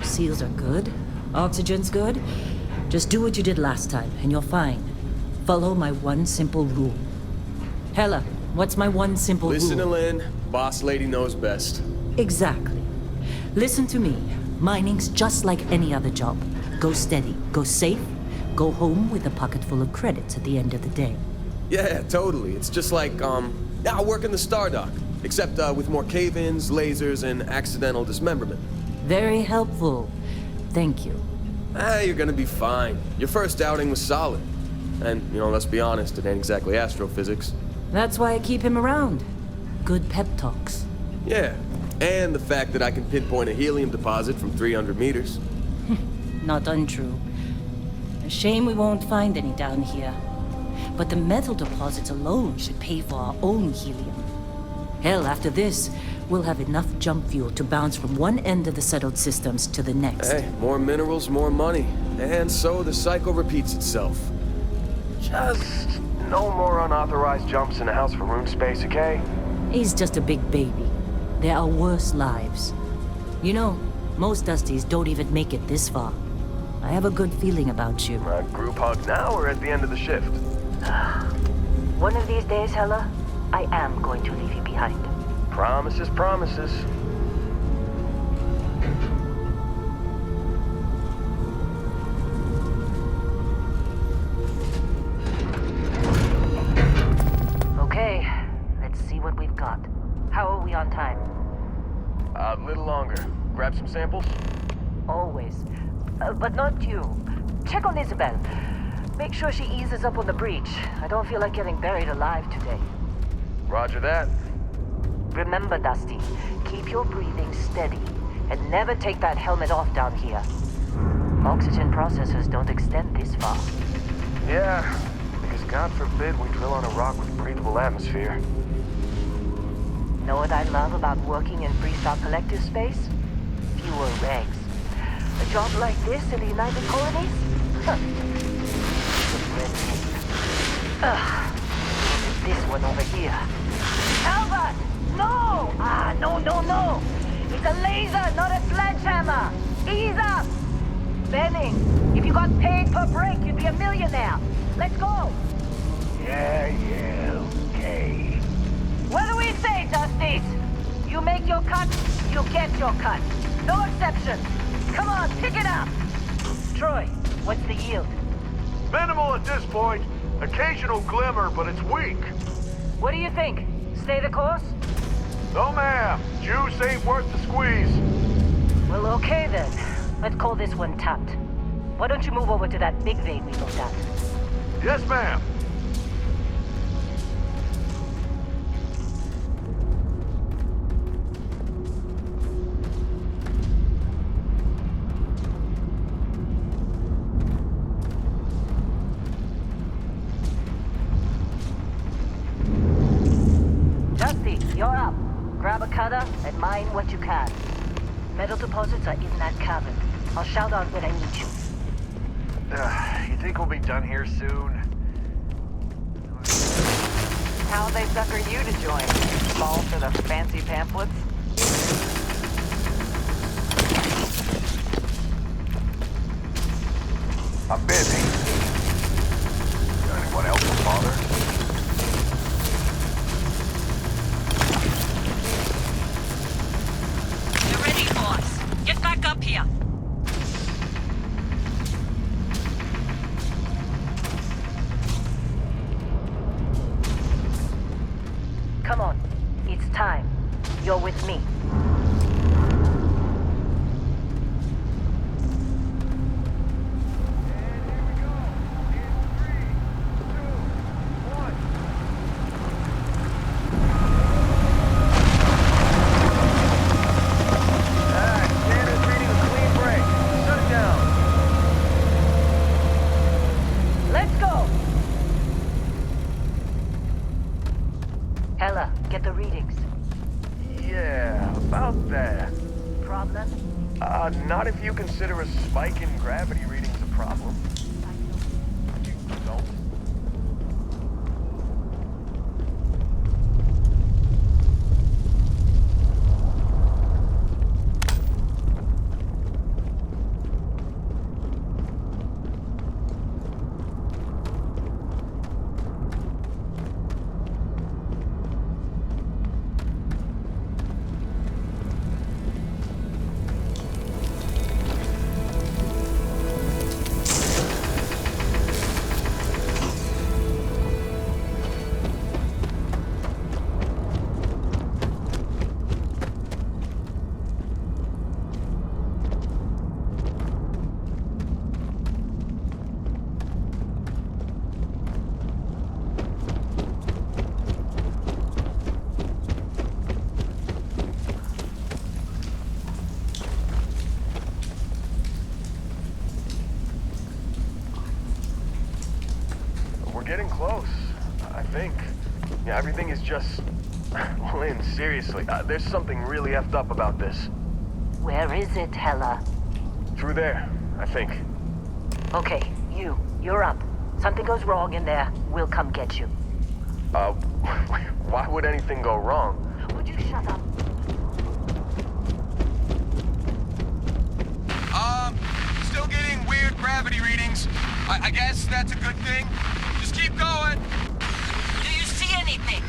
Seals are good. Oxygen's good. Just do what you did last time, and you're fine. Follow my one simple rule. Hella, what's my one simple rule? Listen to Lynn. Boss lady knows best. Exactly. Listen to me. Mining's just like any other job. Go steady, go safe, go home with a pocket full of credits at the end of the day. Yeah, totally. It's just like, I work in the Stardock. Except, with more cave-ins, lasers, and accidental dismemberment. Very helpful. Thank you. You're gonna be fine. Your first outing was solid. And, let's be honest, it ain't exactly astrophysics. That's why I keep him around. Good pep talks. Yeah, and the fact that I can pinpoint a helium deposit from 300 meters. Not untrue. A shame we won't find any down here. But the metal deposits alone should pay for our own helium. Hell, after this, we'll have enough jump fuel to bounce from one end of the settled systems to the next. Hey, more minerals, more money. And so the cycle repeats itself. Just no more unauthorized jumps in the house for room space, okay? He's just a big baby. There are worse lives. Most Dusties don't even make it this far. I have a good feeling about you. Group hug now or at the end of the shift? One of these days, Hella, I am going to leave you behind. Promises, promises. Okay, let's see what we've got. How are we on time? A little longer. Grab some samples? Always. But not you. Check on Isabel. Make sure she eases up on the breach. I don't feel like getting buried alive today. Roger that. Remember, Dusty, keep your breathing steady and never take that helmet off down here. Oxygen processors don't extend this far. Yeah, because God forbid we drill on a rock with breathable atmosphere. Know what I love about working in Freestar Collective space? Fewer regs. A job like this in the United Colonies? Huh. Red tape. Ugh. This one over here. Albert! No! No! It's a laser, not a sledgehammer! Ease up! Benning, if you got paid per break, you'd be a millionaire. Let's go! Yeah, okay. What do we say, Dusties? You make your cut, you get your cut. No exceptions. Come on, pick it up! Troy, what's the yield? Minimal at this point. Occasional glimmer, but it's weak. What do you think? Stay the course? No, ma'am. Juice ain't worth the squeeze. Well, okay then. Let's call this one tapped. Why don't you move over to that big vein we looked at? Yes, ma'am. Dusty, you're up. Grab a cutter and mine what you can. Metal deposits are in that cavern. I'll shout out when I need you. You think we'll be done here soon? How'd they sucker you to join? Fall for the fancy pamphlets? I'm busy. Got anyone else to bother? Come on. It's time. You're with me. Let's go! Hella, get the readings. Yeah, about that. Problem? Not if you consider a spike in gravity readings a problem. You don't? We're getting close, I think. Yeah, everything is just... Lynn, seriously, there's something really effed up about this. Where is it, Hella? Through there, I think. Okay, you're up. Something goes wrong in there, we'll come get you. Why would anything go wrong? Would you shut up? Still getting weird gravity readings. I guess that's a good thing. Just keep going. Do you see anything?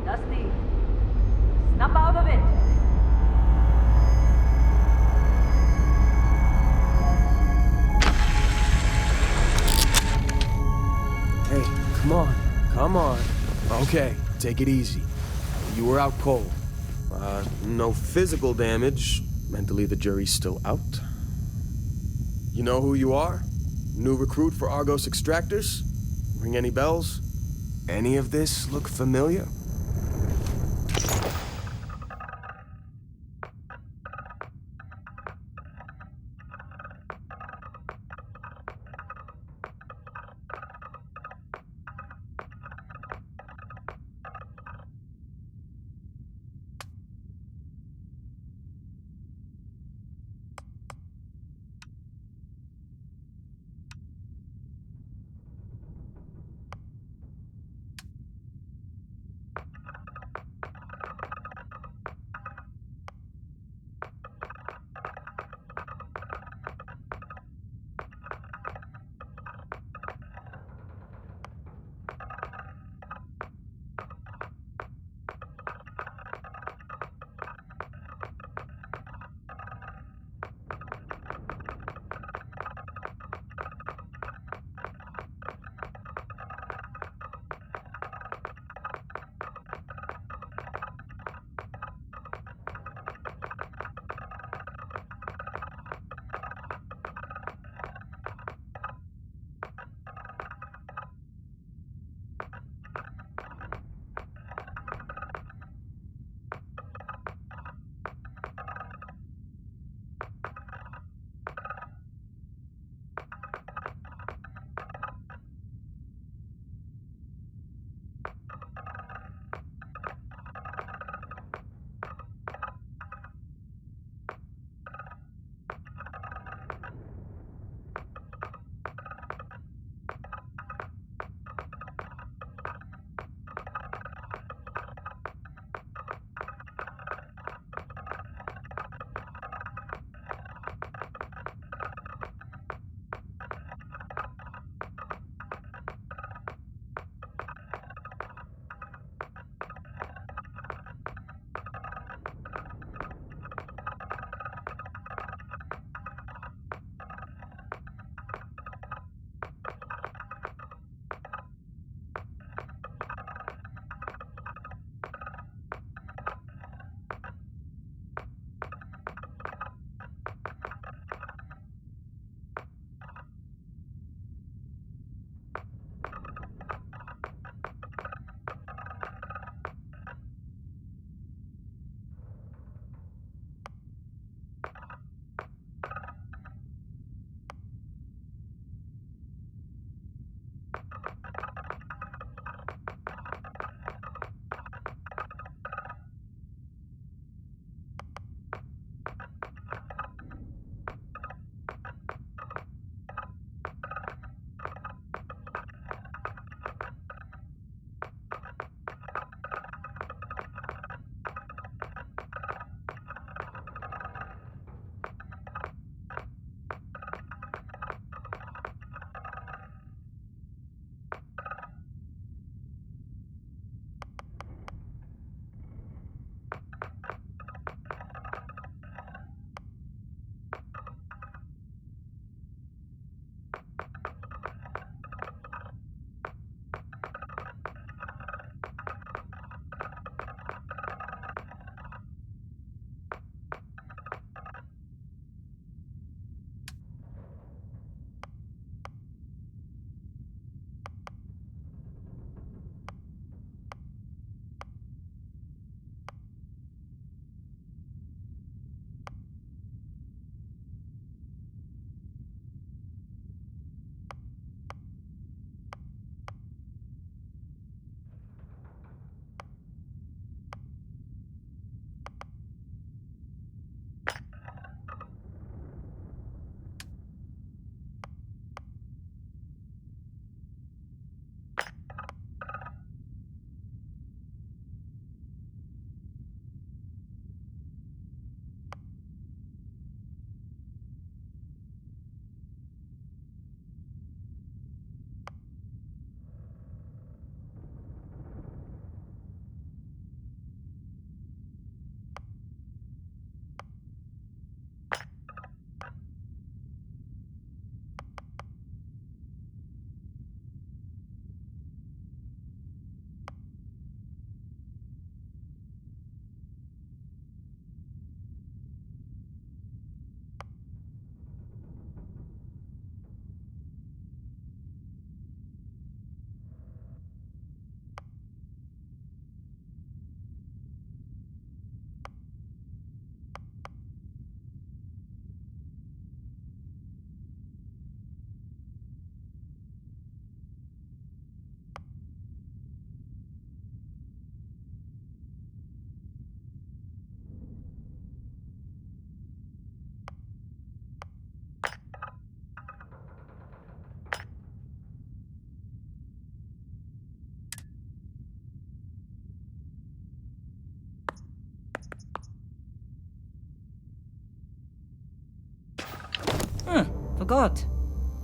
Dusty, snap out of it! Hey, come on. Okay, take it easy. You were out cold. No physical damage. Mentally, the jury's still out. You know who you are? New recruit for Argos Extractors? Ring any bells? Any of this look familiar? forgot.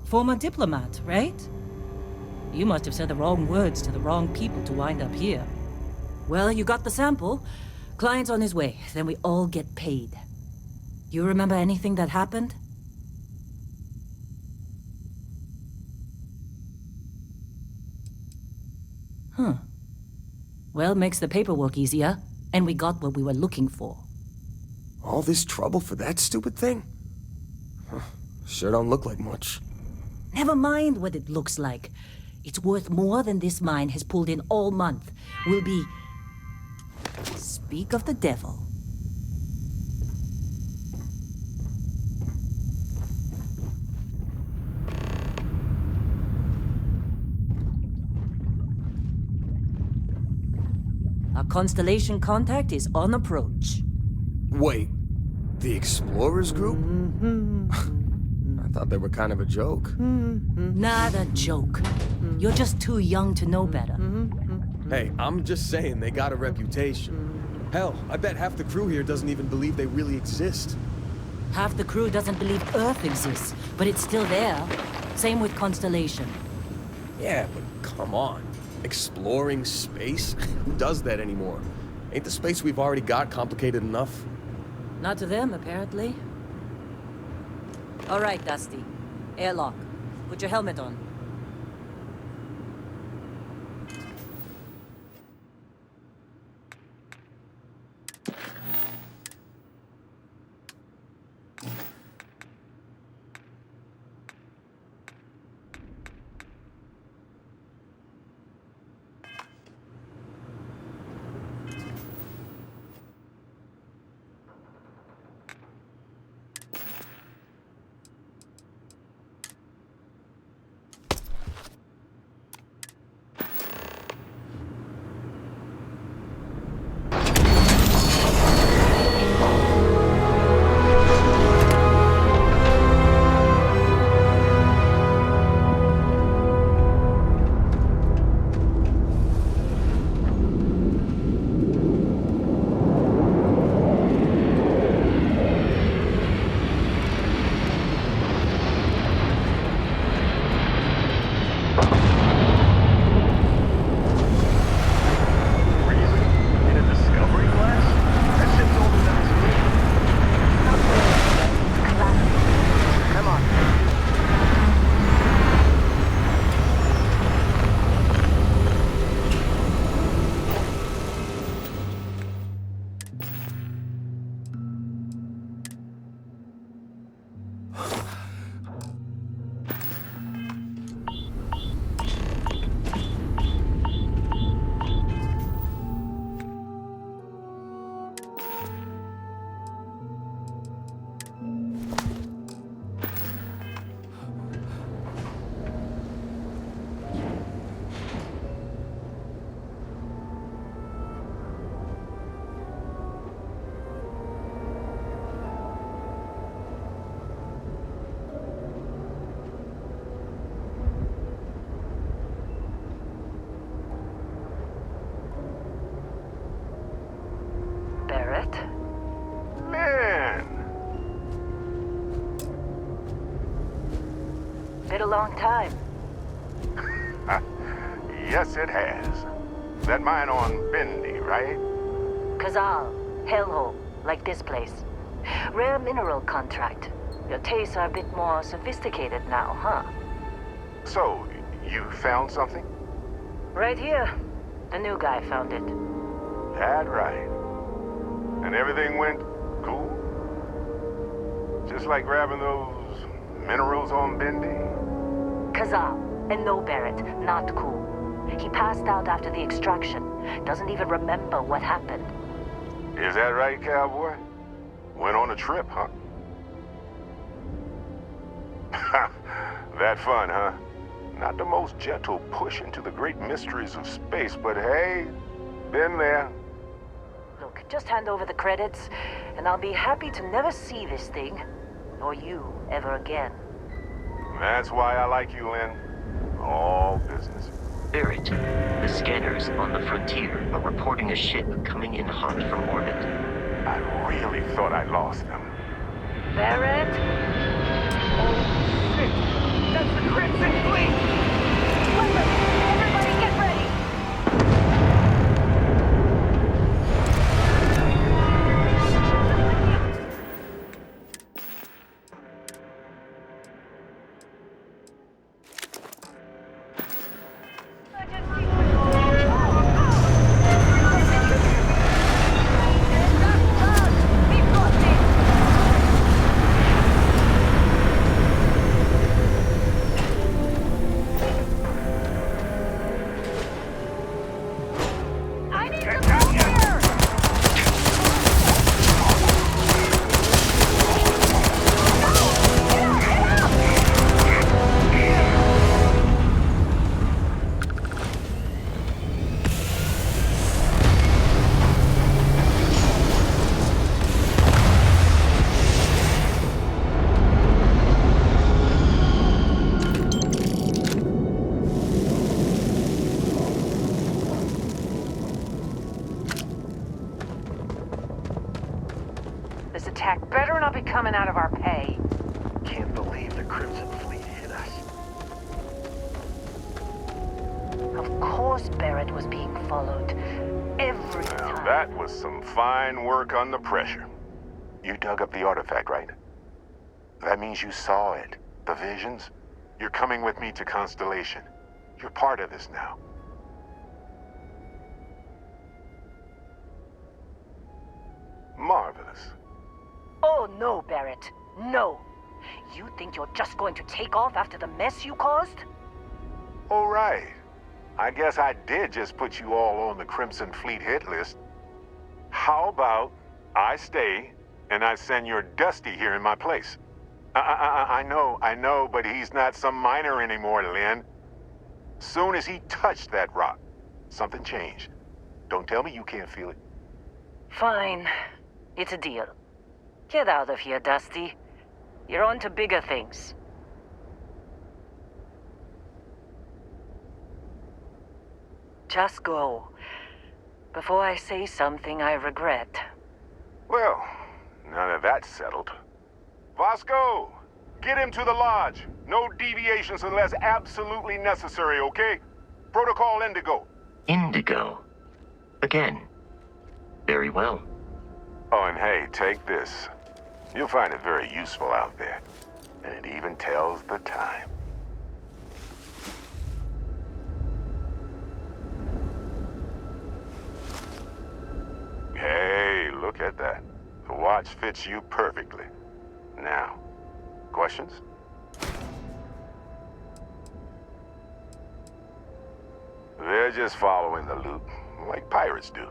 Former diplomat, right? You must have said the wrong words to the wrong people to wind up here. Well, you got the sample. Client's on his way, then we all get paid. You remember anything that happened? Huh. Well, makes the paperwork easier, and we got what we were looking for. All this trouble for that stupid thing? Huh, sure don't look like much. Never mind what it looks like. It's worth more than this mine has pulled in all month. Will be... Speak of the devil. Our Constellation contact is on approach. Wait, the Explorers group? I thought they were kind of a joke. Not a joke. You're just too young to know better. Hey, I'm just saying they got a reputation. Hell, I bet half the crew here doesn't even believe they really exist. Half the crew doesn't believe Earth exists, but it's still there. Same with Constellation. Yeah, but come on. Exploring space? Who does that anymore? Ain't the space we've already got complicated enough? Not to them, apparently. All right, Dusty. Airlock. Put your helmet on. Been a long time. Yes, it has. That mine on Bendy, right? Kazal, hellhole, like this place. Rare mineral contract. Your tastes are a bit more sophisticated now, huh? So, you found something? Right here. The new guy found it. That right. And everything went cool? Just like grabbing those minerals on Bendy? Kazal, and no Barrett, not cool. He passed out after the extraction. Doesn't even remember what happened. Is that right, cowboy? Went on a trip, huh? That fun, huh? Not the most gentle push into the great mysteries of space, but hey, been there. Look, just hand over the credits, and I'll be happy to never see this thing, or you, ever again. That's why I like you, Lynn. All business. Barrett, the scanners on the frontier are reporting a ship coming in hot from orbit. I really thought I lost them. Barrett? Oh, That's the Crimson Fleet! Listen, everybody get ready! I need some help here! This attack better not be coming out of our pay. Can't believe the Crimson Fleet hit us. Of course Barrett was being followed. Every Now, time. that was some fine work under pressure. You dug up the artifact, right? That means you saw it. The visions? You're coming with me to Constellation. You're part of this now. Marvelous. Oh no, Barrett. No. You think you're just going to take off after the mess you caused? All right. I guess I did just put you all on the Crimson Fleet hit list. How about I stay and I send your Dusty here in my place? I know, but he's not some miner anymore, Lynn. Soon as he touched that rock, something changed. Don't tell me you can't feel it. Fine. It's a deal. Get out of here, Dusty. You're on to bigger things. Just go. Before I say something I regret. Well, now that that's settled. Vasco, get him to the lodge. No deviations unless absolutely necessary, okay? Protocol Indigo. Indigo. Again. Very well. Oh, and hey, take this. You'll find it very useful out there. And it even tells the time. Hey, look at that. The watch fits you perfectly. Now, questions? They're just following the loot, like pirates do.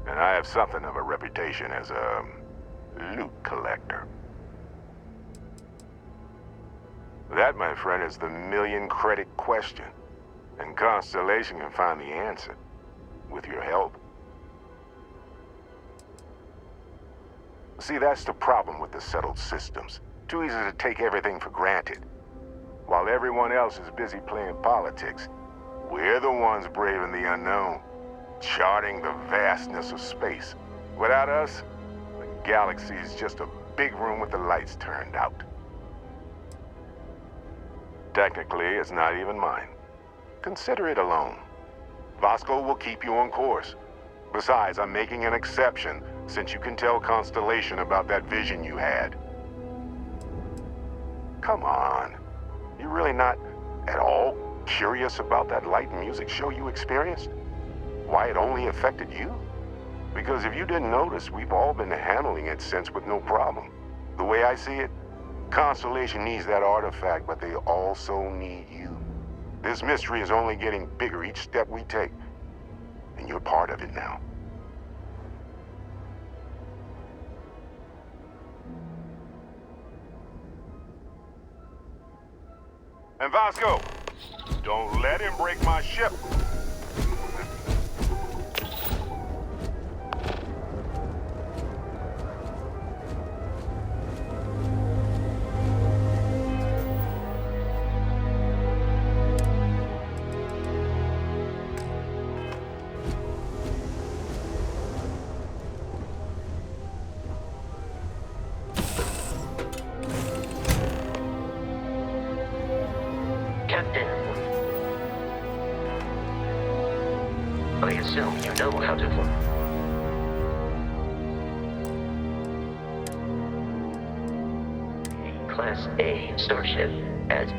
And I have something of a reputation as a loot collector. That, my friend, is the million-credit question. And Constellation can find the answer. With your help. See, that's the problem with the settled systems. Too easy to take everything for granted. While everyone else is busy playing politics, we're the ones braving the unknown, charting the vastness of space. Without us, the galaxy is just a big room with the lights turned out. Technically, it's not even mine. Consider it a loan. Vasco will keep you on course. Besides, I'm making an exception since you can tell Constellation about that vision you had. Come on. You really not at all curious about that light and music show you experienced? Why it only affected you? Because if you didn't notice, we've all been handling it since with no problem. The way I see it, Constellation needs that artifact, but they also need you. This mystery is only getting bigger each step we take. And you're part of it now. And Vasco, don't let him break my ship. uniform. I assume you know how to fly. A Class A starship as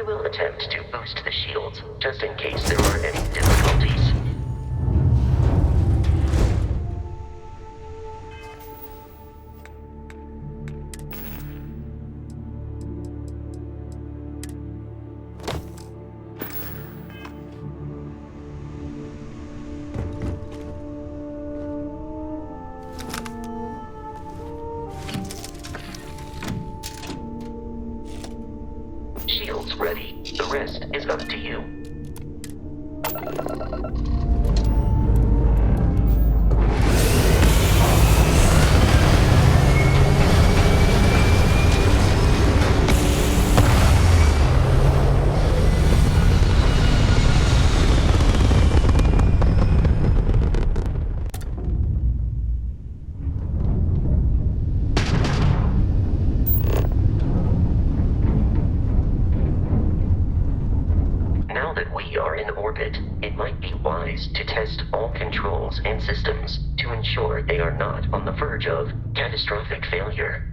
will attempt to boost the shields, just in case there are any difficulties. Shields ready. The rest is up to you. Now that we are in orbit, it might be wise to test all controls and systems to ensure they are not on the verge of catastrophic failure.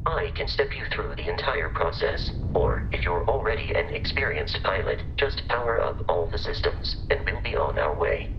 I can step you through the entire process, or if you're already an experienced pilot, just power up all the systems, and we'll be on our way.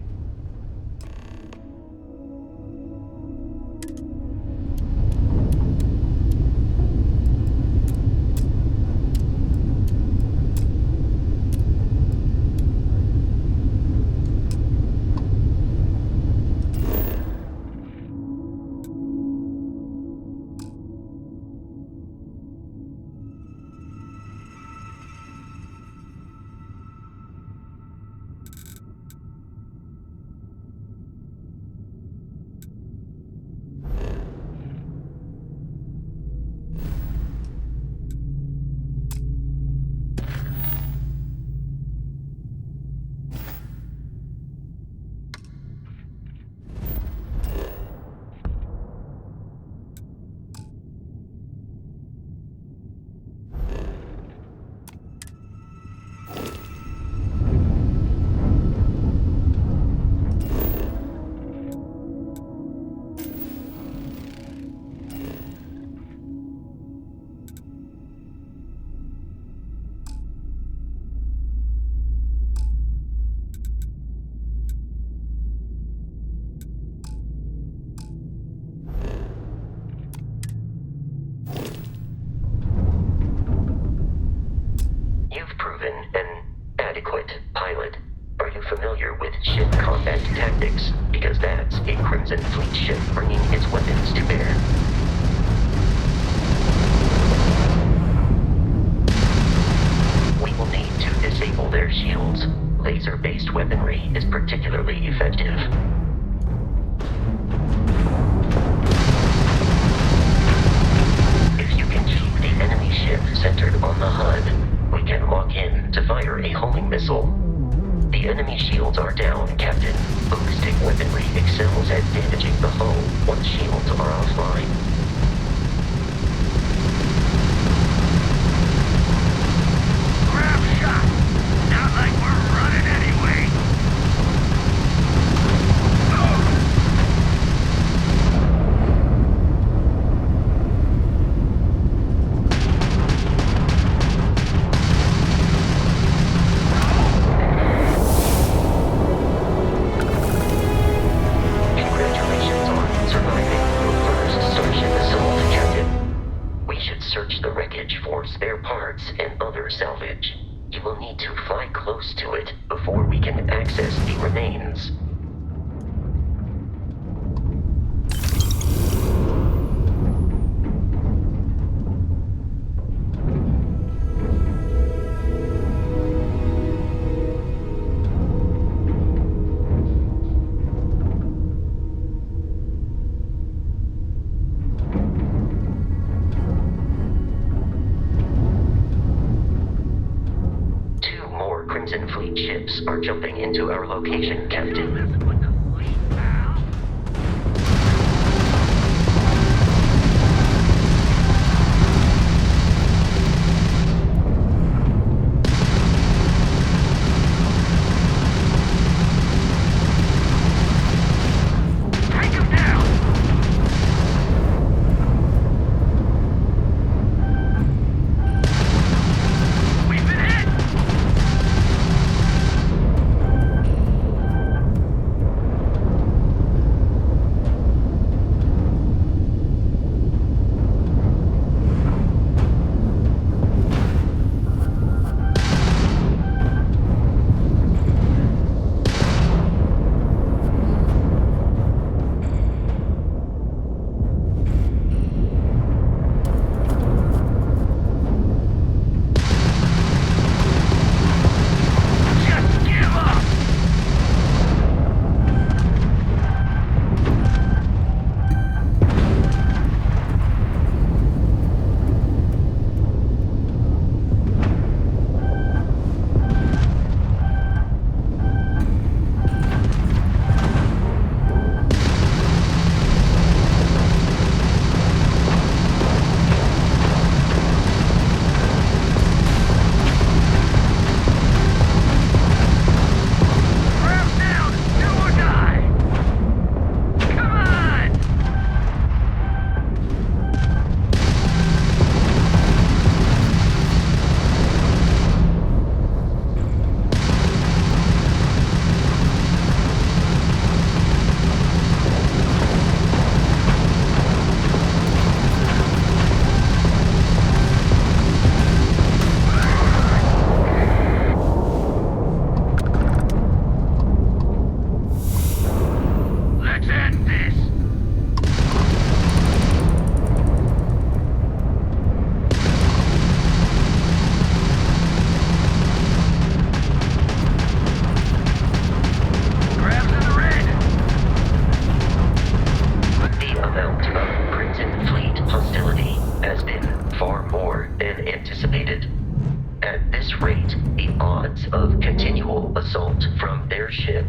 You've proven an adequate pilot. Are you familiar with ship combat tactics? Because that's a Crimson Fleet ship bringing its weapons to bear. We will need to disable their shields. Laser-based weaponry is particularly effective. If you can keep the enemy ship centered on the HUD, we can lock in to fire a homing missile. The enemy shields are down, Captain. Ballistic weaponry excels at damaging the hull once shields are offline. Grab shot! Not like we're running anyway! Congratulations on surviving your first Starship assault, Captain. We should search the wreckage for spare parts and other salvage. You will need to fly close to it before we can access the remains. Two more Crimson Fleet ships are jumping into our location, Captain. Take him down! We've been hit!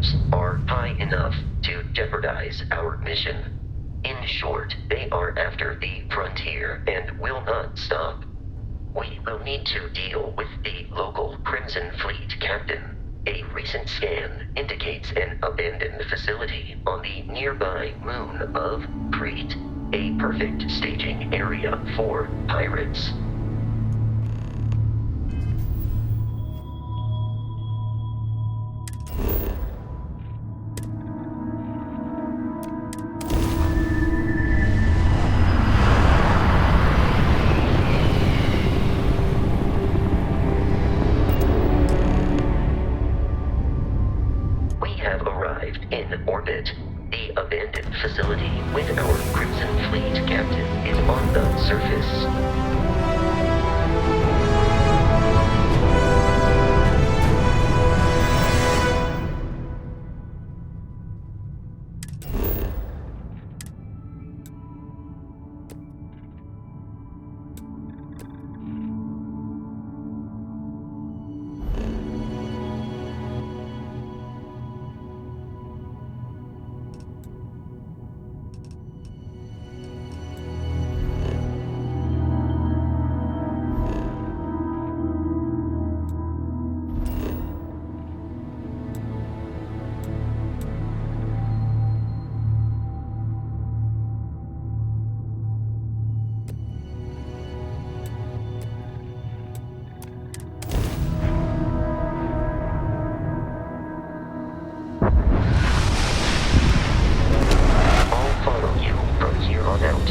controls are high enough to jeopardize our mission. In short, they are after the frontier and will not stop. We will need to deal with the local Crimson Fleet captain. A recent scan indicates an abandoned facility on the nearby moon of Crete, a perfect staging area for pirates. In orbit, the abandoned facility with our Crimson Fleet captain is on the surface.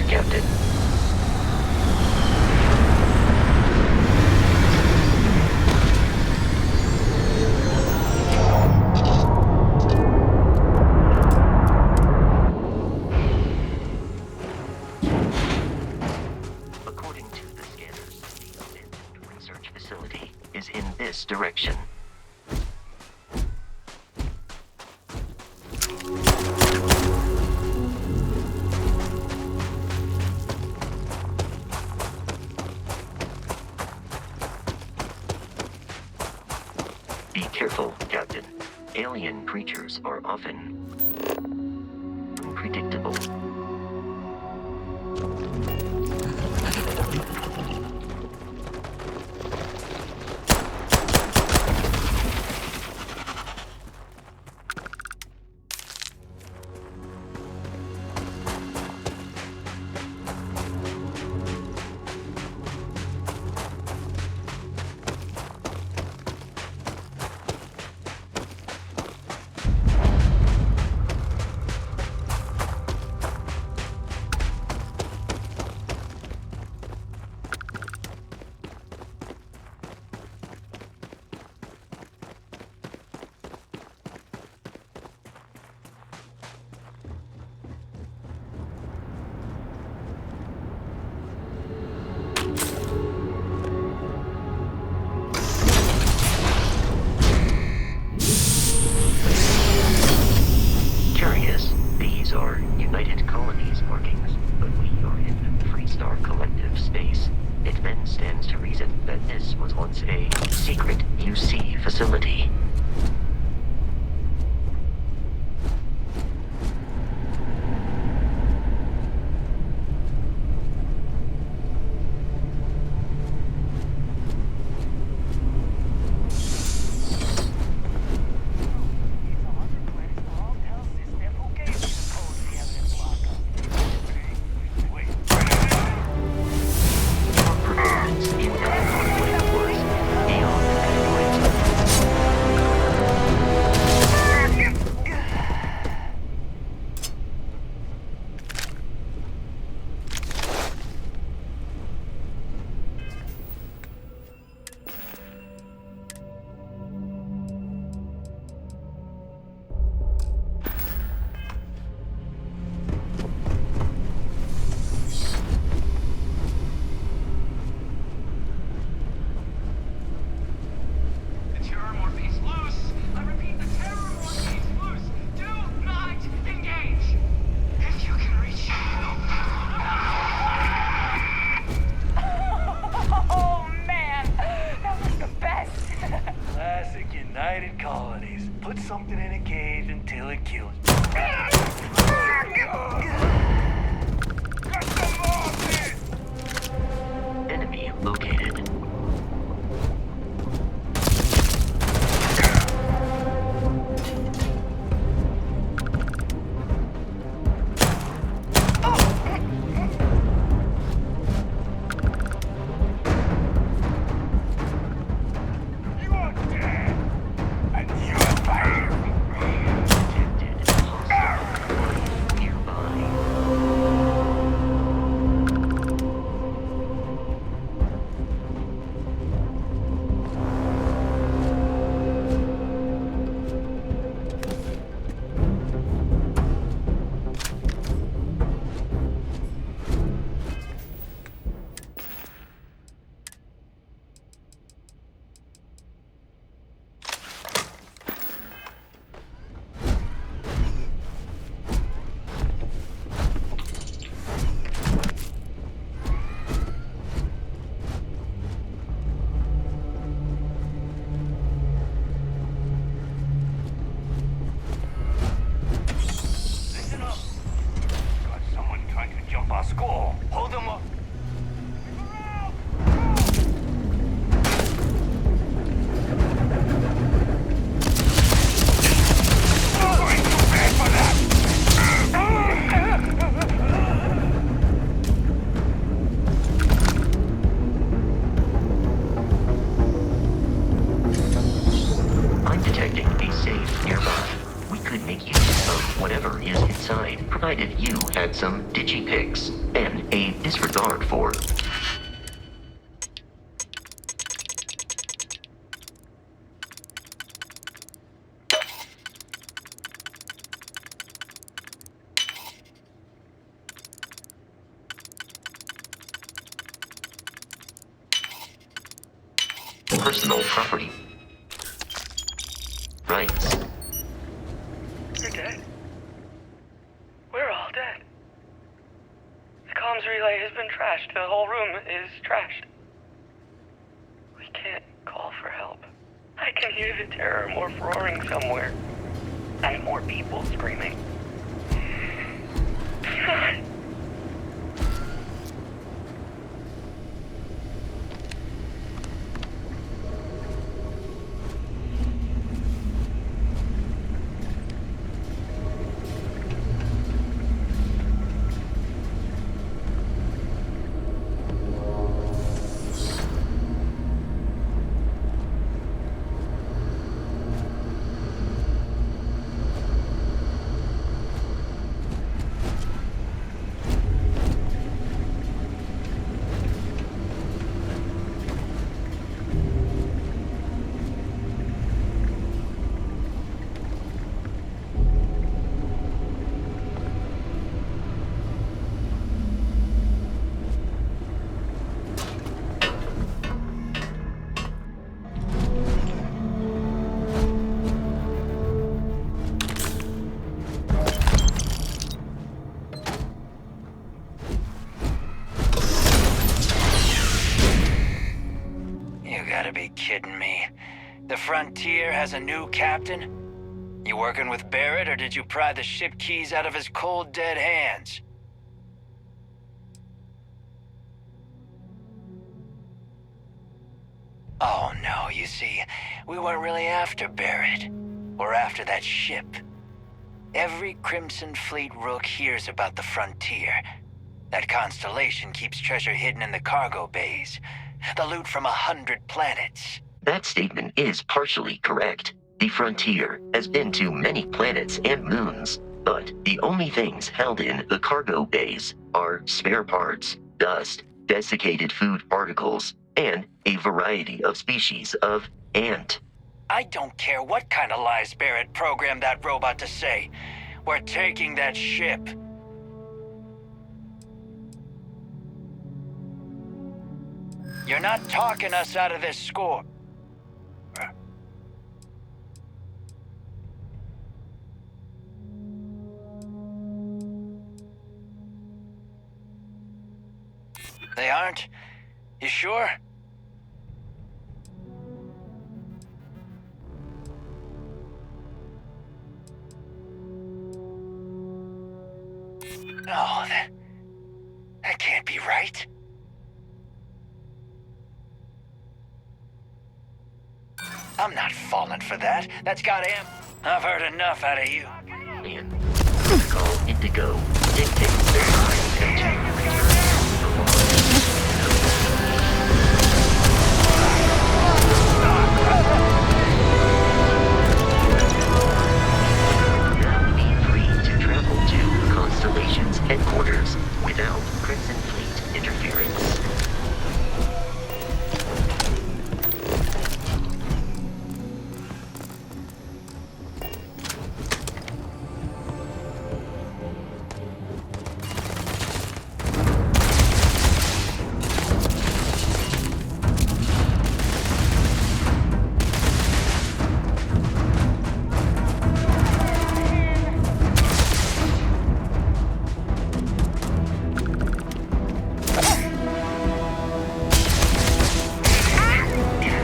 Captain. According to the scanners, the abandoned research facility is in this direction. Be careful, Captain. Alien creatures are often unpredictable. something in a cage until it kills. Enemy located. You are dead, and you are fired. Detected hostile nearby. Listen up. Got someone trying to jump our score. Hold them up. Going too bad for that. I'm detecting a safe nearby. We could make use of whatever is inside, provided you had some digipicks and a disregard for. Personal property. Rights. You're dead. We're all dead. The comms relay has been trashed. The whole room is trashed. We can't call for help. I can hear the terror morph roaring somewhere. And more people screaming. God. You gotta be kidding me. The Frontier has a new captain? You working with Barrett, or did you pry the ship keys out of his cold, dead hands? Oh no, you see, we weren't really after Barrett. We're after that ship. Every Crimson Fleet rook hears about the Frontier. That Constellation keeps treasure hidden in the cargo bays. The loot from 100 planets. That statement is partially correct. The Frontier has been to many planets and moons, but the only things held in the cargo bays are spare parts, dust, desiccated food particles, and a variety of species of ant. I don't care what kind of lies Barrett programmed that robot to say. We're taking that ship. You're not talking us out of this score. They aren't? You sure? No, that can't be right. I'm not falling for that. That's gotta end. I've heard enough out of you. Alien. Protocol Indigo. Dictates their time and to now be free to travel to Constellation's headquarters without Crimson Fleet interference.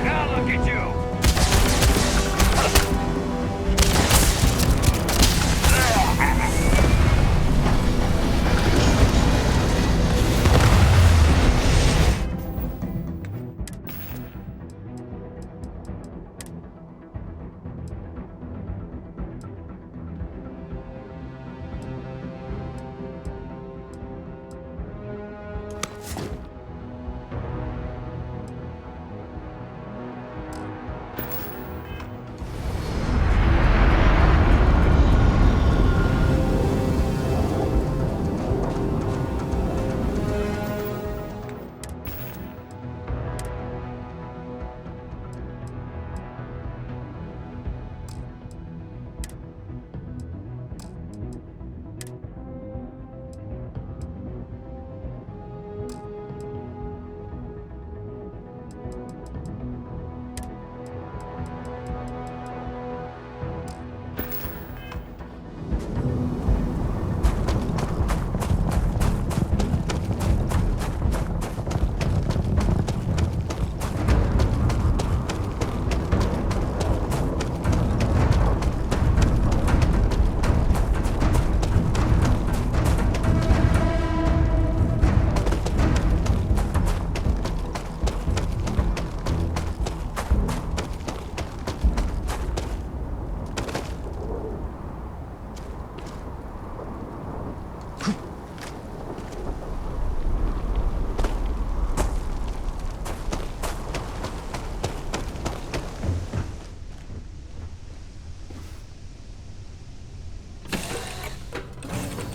Now look at you!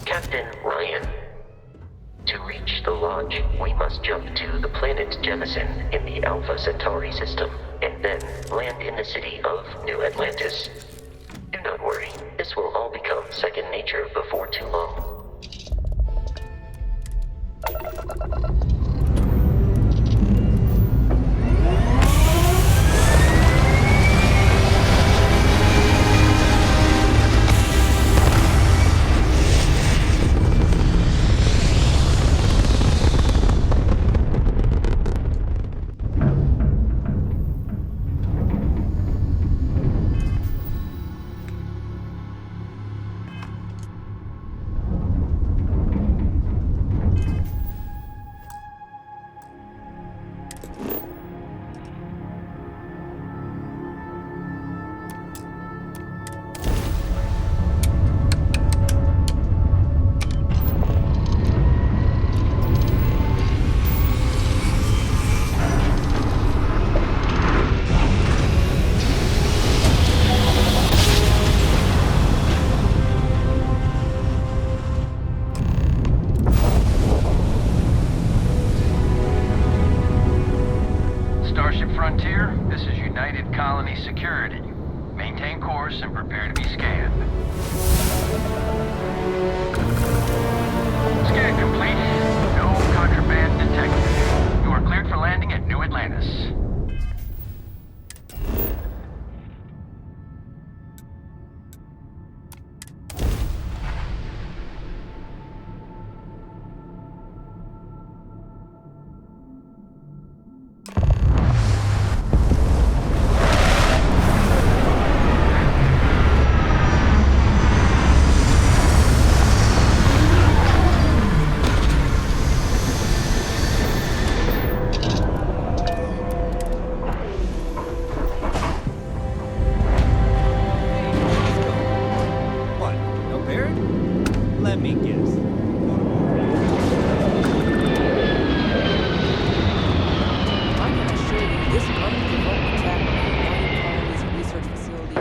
Captain Ryan. To reach the lodge, we must jump to the planet Jemison in the Alpha Centauri system, and then land in the city of New Atlantis. Do not worry, this will all become second nature before too long. Starship Frontier, this is United Colony Security. Maintain course and prepare to be scanned. Scan complete. No contraband detected. You are cleared for landing at New Atlantis. Enriquez. I can assure you this unprovoked attack on the United Colonies research facility.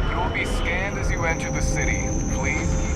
You will be scanned as you enter the city. Please keep...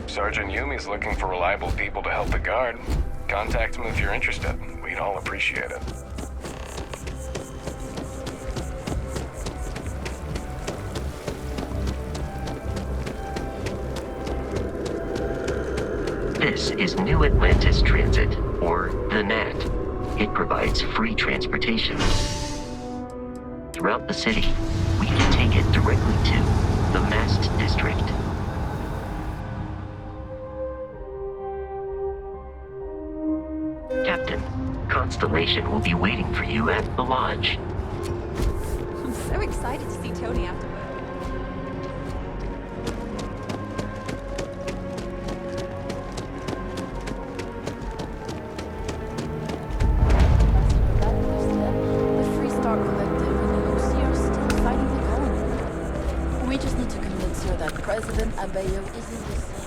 Sergeant Yumi's looking for reliable people to help the guard. Contact him if you're interested. We'd all appreciate it. This is New Atlantis Transit, or the NAT. It provides free transportation throughout the city. We can take it directly to the Mast District. Captain, Constellation will be waiting for you at the lodge. I'm so excited to see Tony after work. The Free Star Collective and the OC are still fighting the colony. We just need to convince her that President Abayo isn't the same.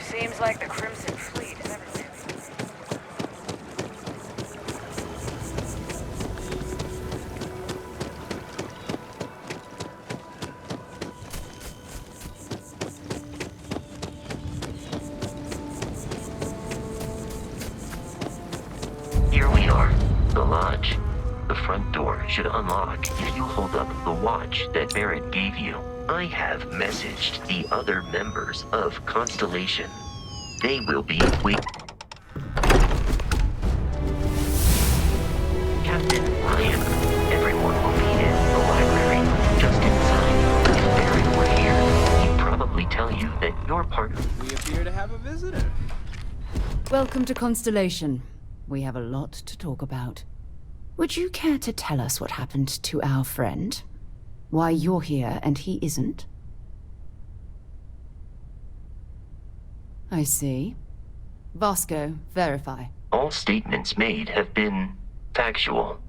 Seems like the Crimson Fleet is everywhere. Here we are, the lodge. The front door should unlock if you hold up the watch that Barrett gave you. I have messaged the other members of Constellation. They will be waiting. Captain Ryan, everyone will be in the library, just inside. If Barrett were here, he'd probably tell you that you're part of... We appear to have a visitor. Welcome to Constellation. We have a lot to talk about. Would you care to tell us what happened to our friend? Why you're here and he isn't? I see. Vasco, verify. All statements made have been factual.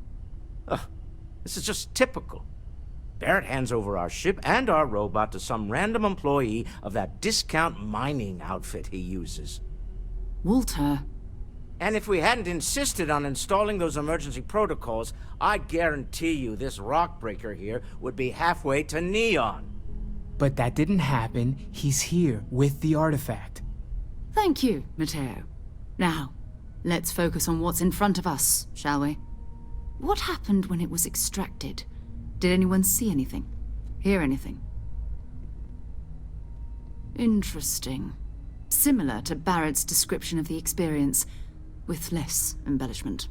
This is just typical. Barrett hands over our ship and our robot to some random employee of that discount mining outfit he uses. Walter. And if we hadn't insisted on installing those emergency protocols, I guarantee you this rock breaker here would be halfway to Neon. But that didn't happen. He's here with the artifact. Thank you, Matteo. Now, let's focus on what's in front of us, shall we? What happened when it was extracted? Did anyone see anything? Hear anything? Interesting. Similar to Barrett's description of the experience, with less embellishment.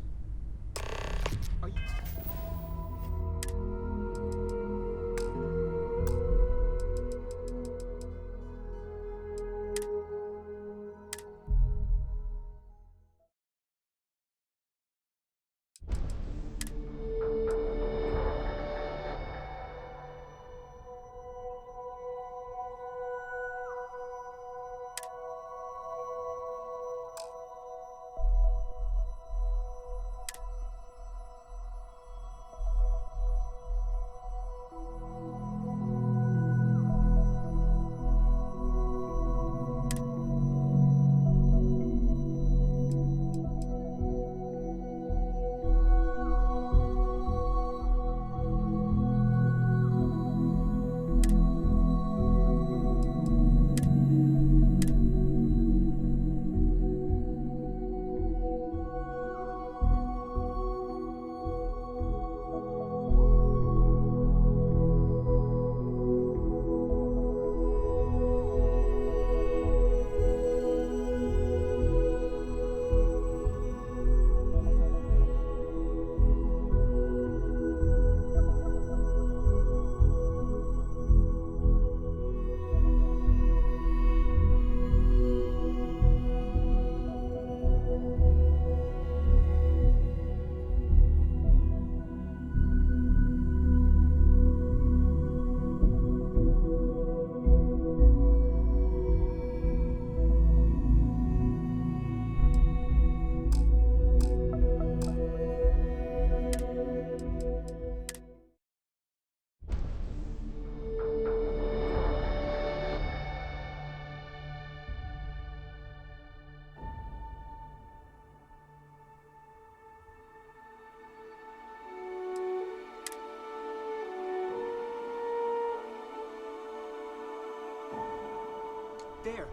There.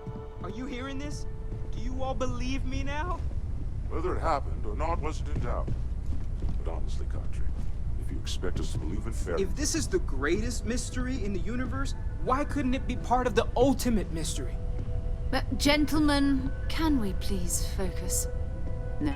Are you hearing this? Do you all believe me now? Whether it happened or not wasn't in doubt. But honestly, Country, if you expect us to believe in fair... If this is the greatest mystery in the universe, why couldn't it be part of the ultimate mystery? But, gentlemen, can we please focus? No.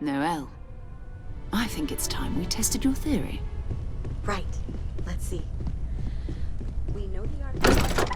Noelle, I think it's time we tested your theory. Right. Let's see. We know the article.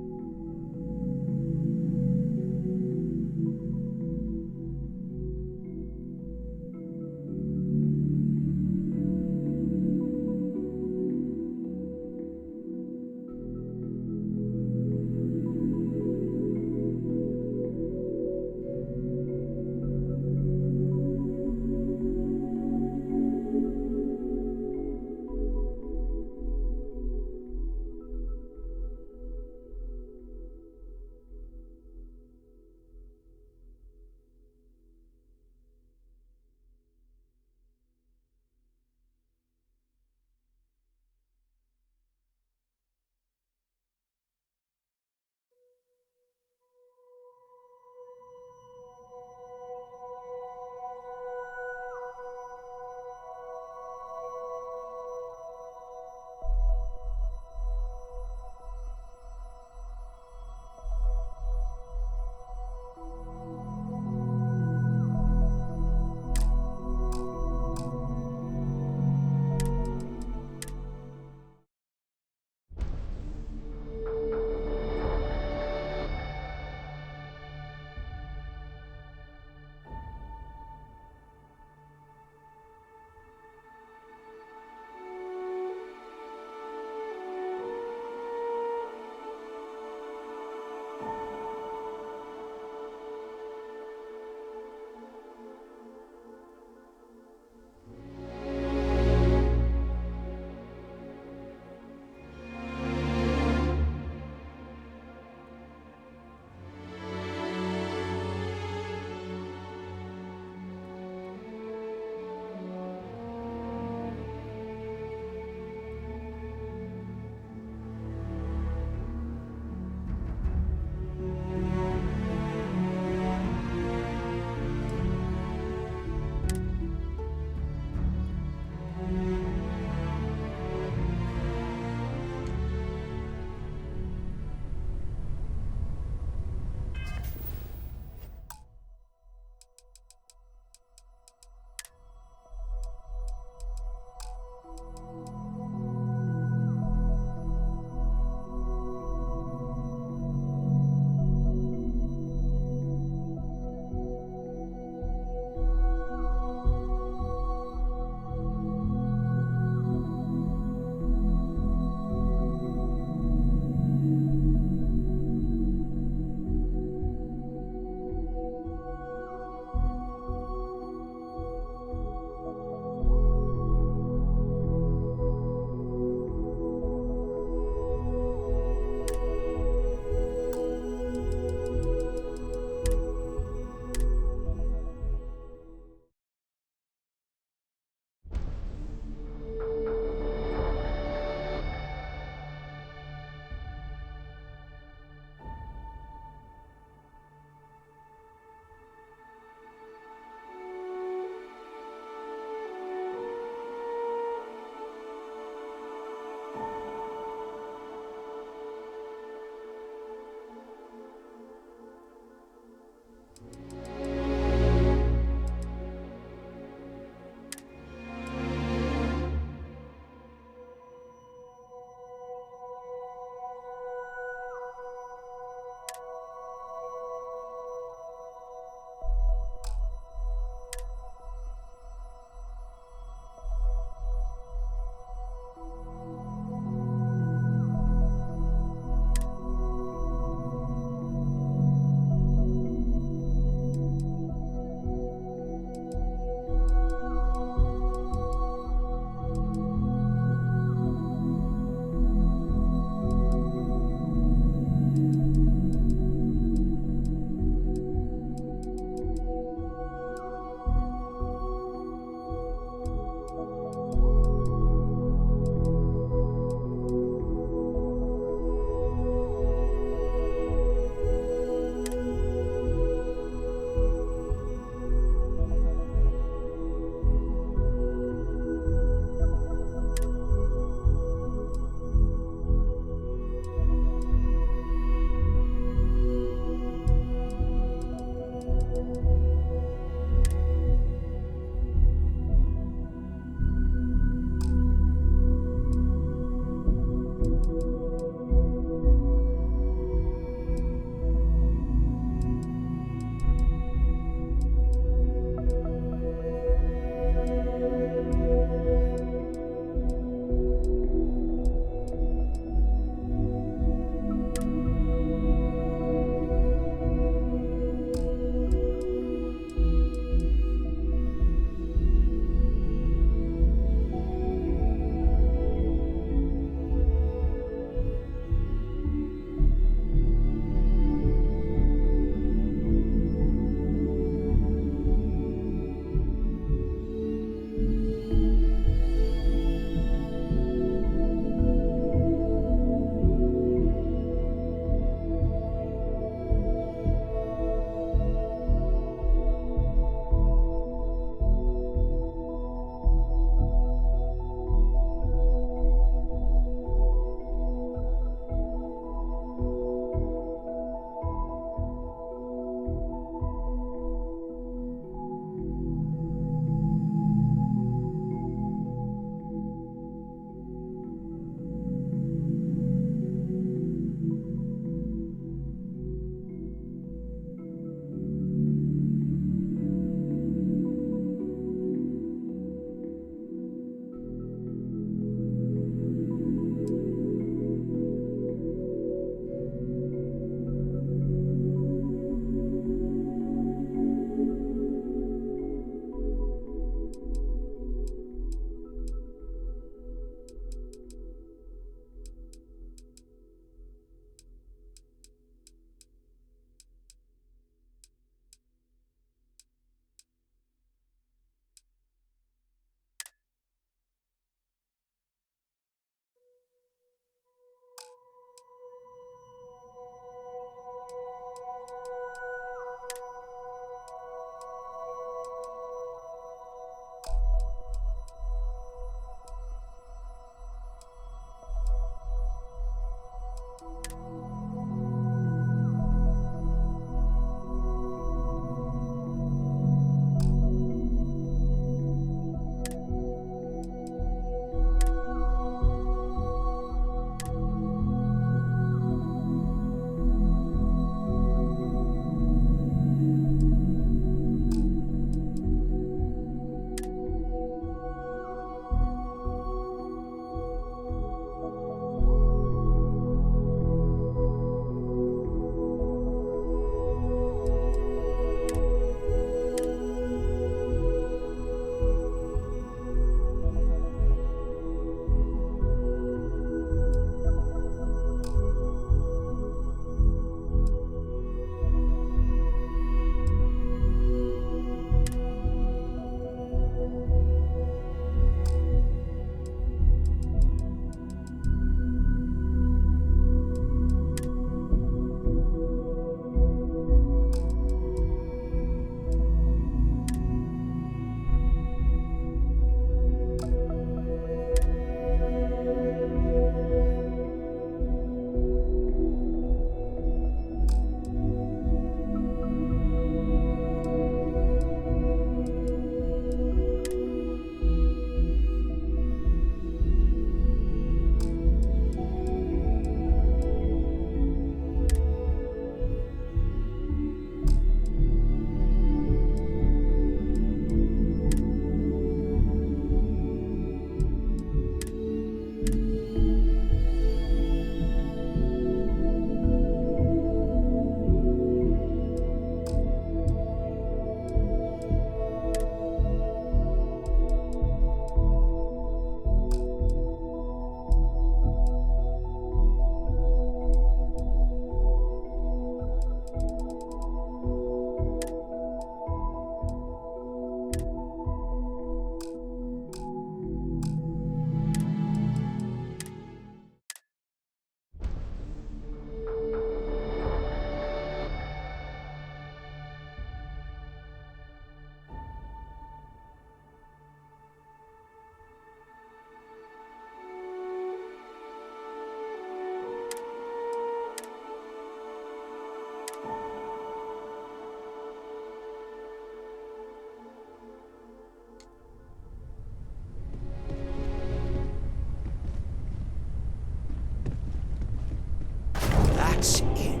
That's it.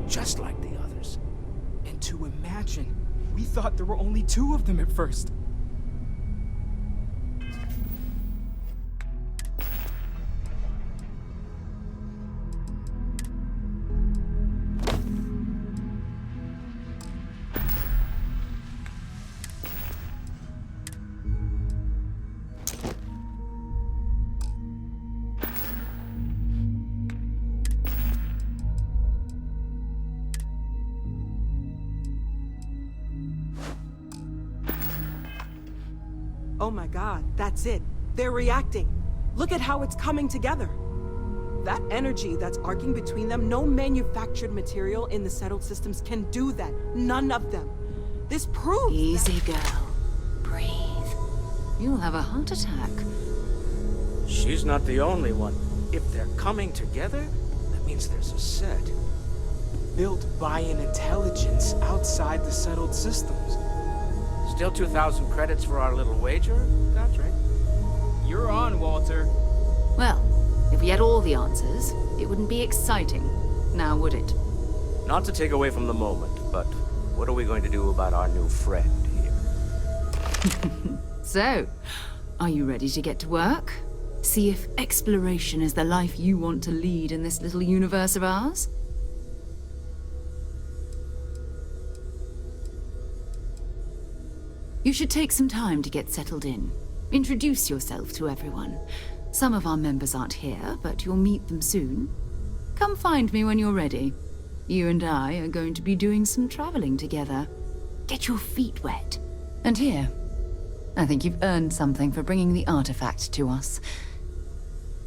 Just like the others. And to imagine, we thought there were only 2 of them at first. Oh my god, that's it. They're reacting. Look at how it's coming together. That energy that's arcing between them, no manufactured material in the settled systems can do that. None of them. This proves Easy, girl. Breathe. You'll have a heart attack. She's not the only one. If they're coming together, that means there's a set. Built by an intelligence outside the settled systems. Still 2,000 credits for our little wager, Godfrey? You're on, Walter. Well, if we had all the answers, it wouldn't be exciting, now would it? Not to take away from the moment, but what are we going to do about our new friend here? So, are you ready to get to work? See if exploration is the life you want to lead in this little universe of ours? You should take some time to get settled in. Introduce yourself to everyone. Some of our members aren't here, but you'll meet them soon. Come find me when you're ready. You and I are going to be doing some traveling together. Get your feet wet. And here, I think you've earned something for bringing the artifact to us.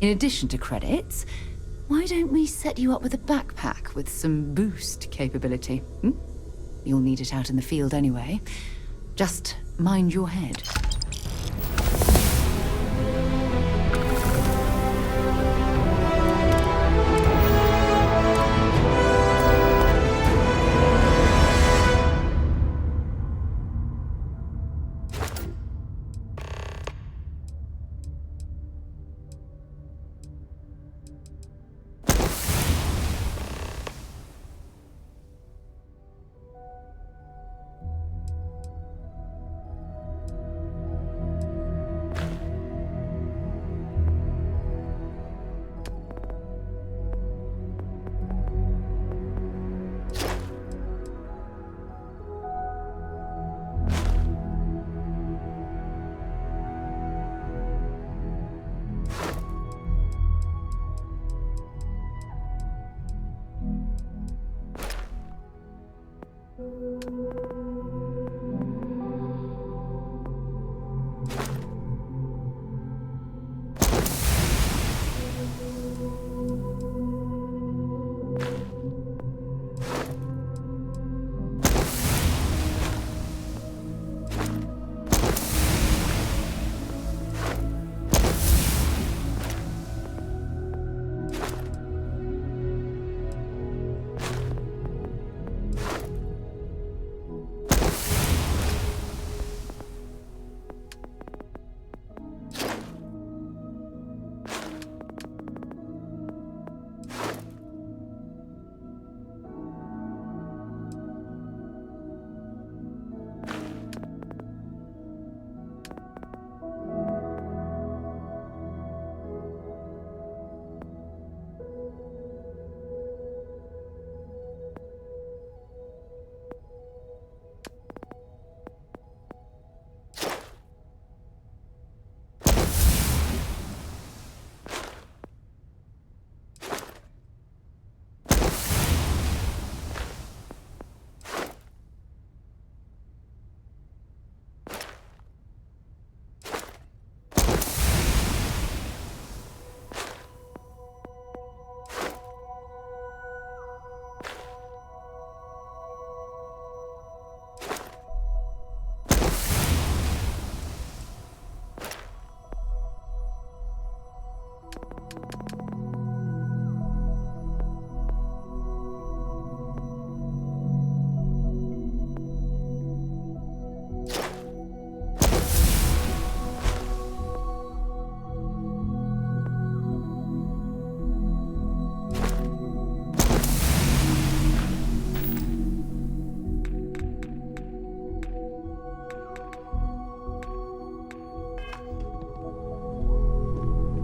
In addition to credits, why don't we set you up with a backpack with some boost capability? You'll need it out in the field anyway. Just mind your head.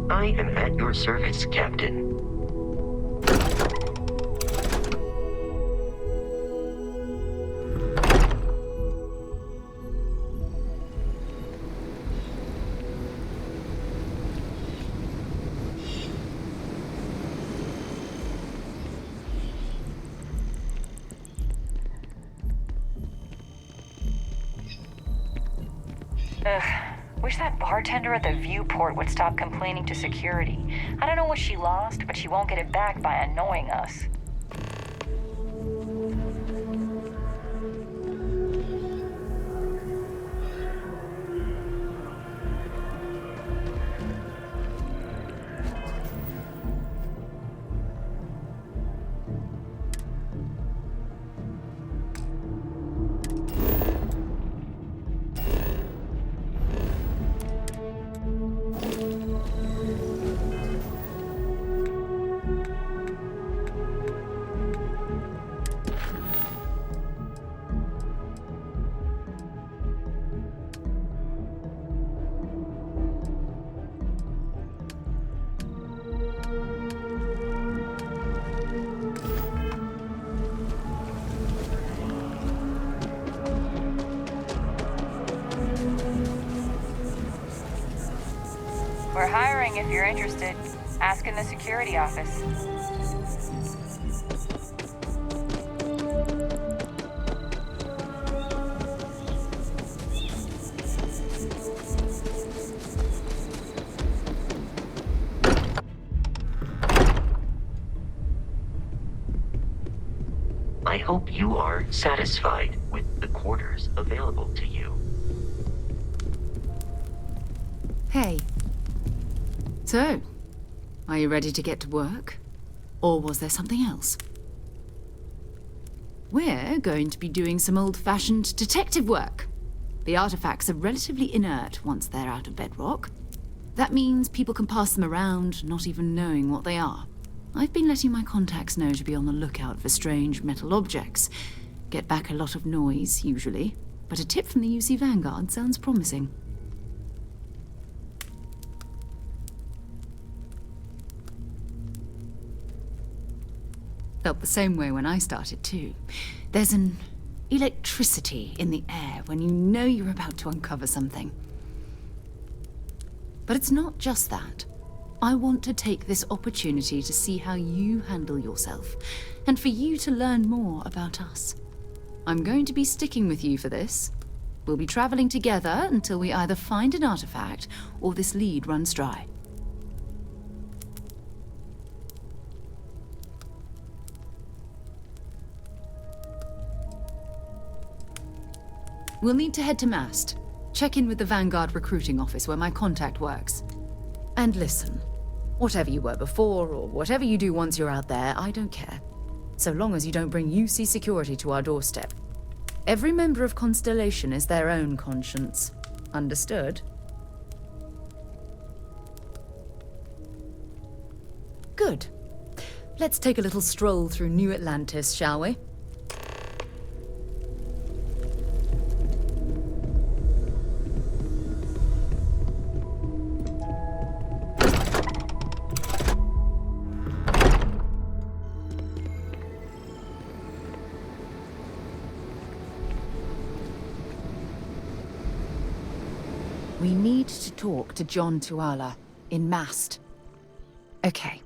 I am at your service, Captain. Ugh. Wish that bartender at the viewport would stop complaining to security. I don't know what she lost, but she won't get it back by annoying us. We're hiring if you're interested. Ask in the security office. I hope you are satisfied with the quarters available to you. Hey. So, are you ready to get to work? Or was there something else? We're going to be doing some old-fashioned detective work. The artifacts are relatively inert once they're out of bedrock. That means people can pass them around, not even knowing what they are. I've been letting my contacts know to be on the lookout for strange metal objects. Get back a lot of noise, usually. But a tip from the UC Vanguard sounds promising. Felt the same way when I started, too. There's an electricity in the air when you know you're about to uncover something. But it's not just that. I want to take this opportunity to see how you handle yourself, and for you to learn more about us. I'm going to be sticking with you for this. We'll be traveling together until we either find an artifact or this lead runs dry. We'll need to head to Mast. Check in with the Vanguard recruiting office where my contact works. And listen, whatever you were before or whatever you do once you're out there, I don't care. So long as you don't bring UC security to our doorstep. Every member of Constellation is their own conscience. Understood? Good. Let's take a little stroll through New Atlantis, shall we? We need to talk to John Tuala in Mast. Okay.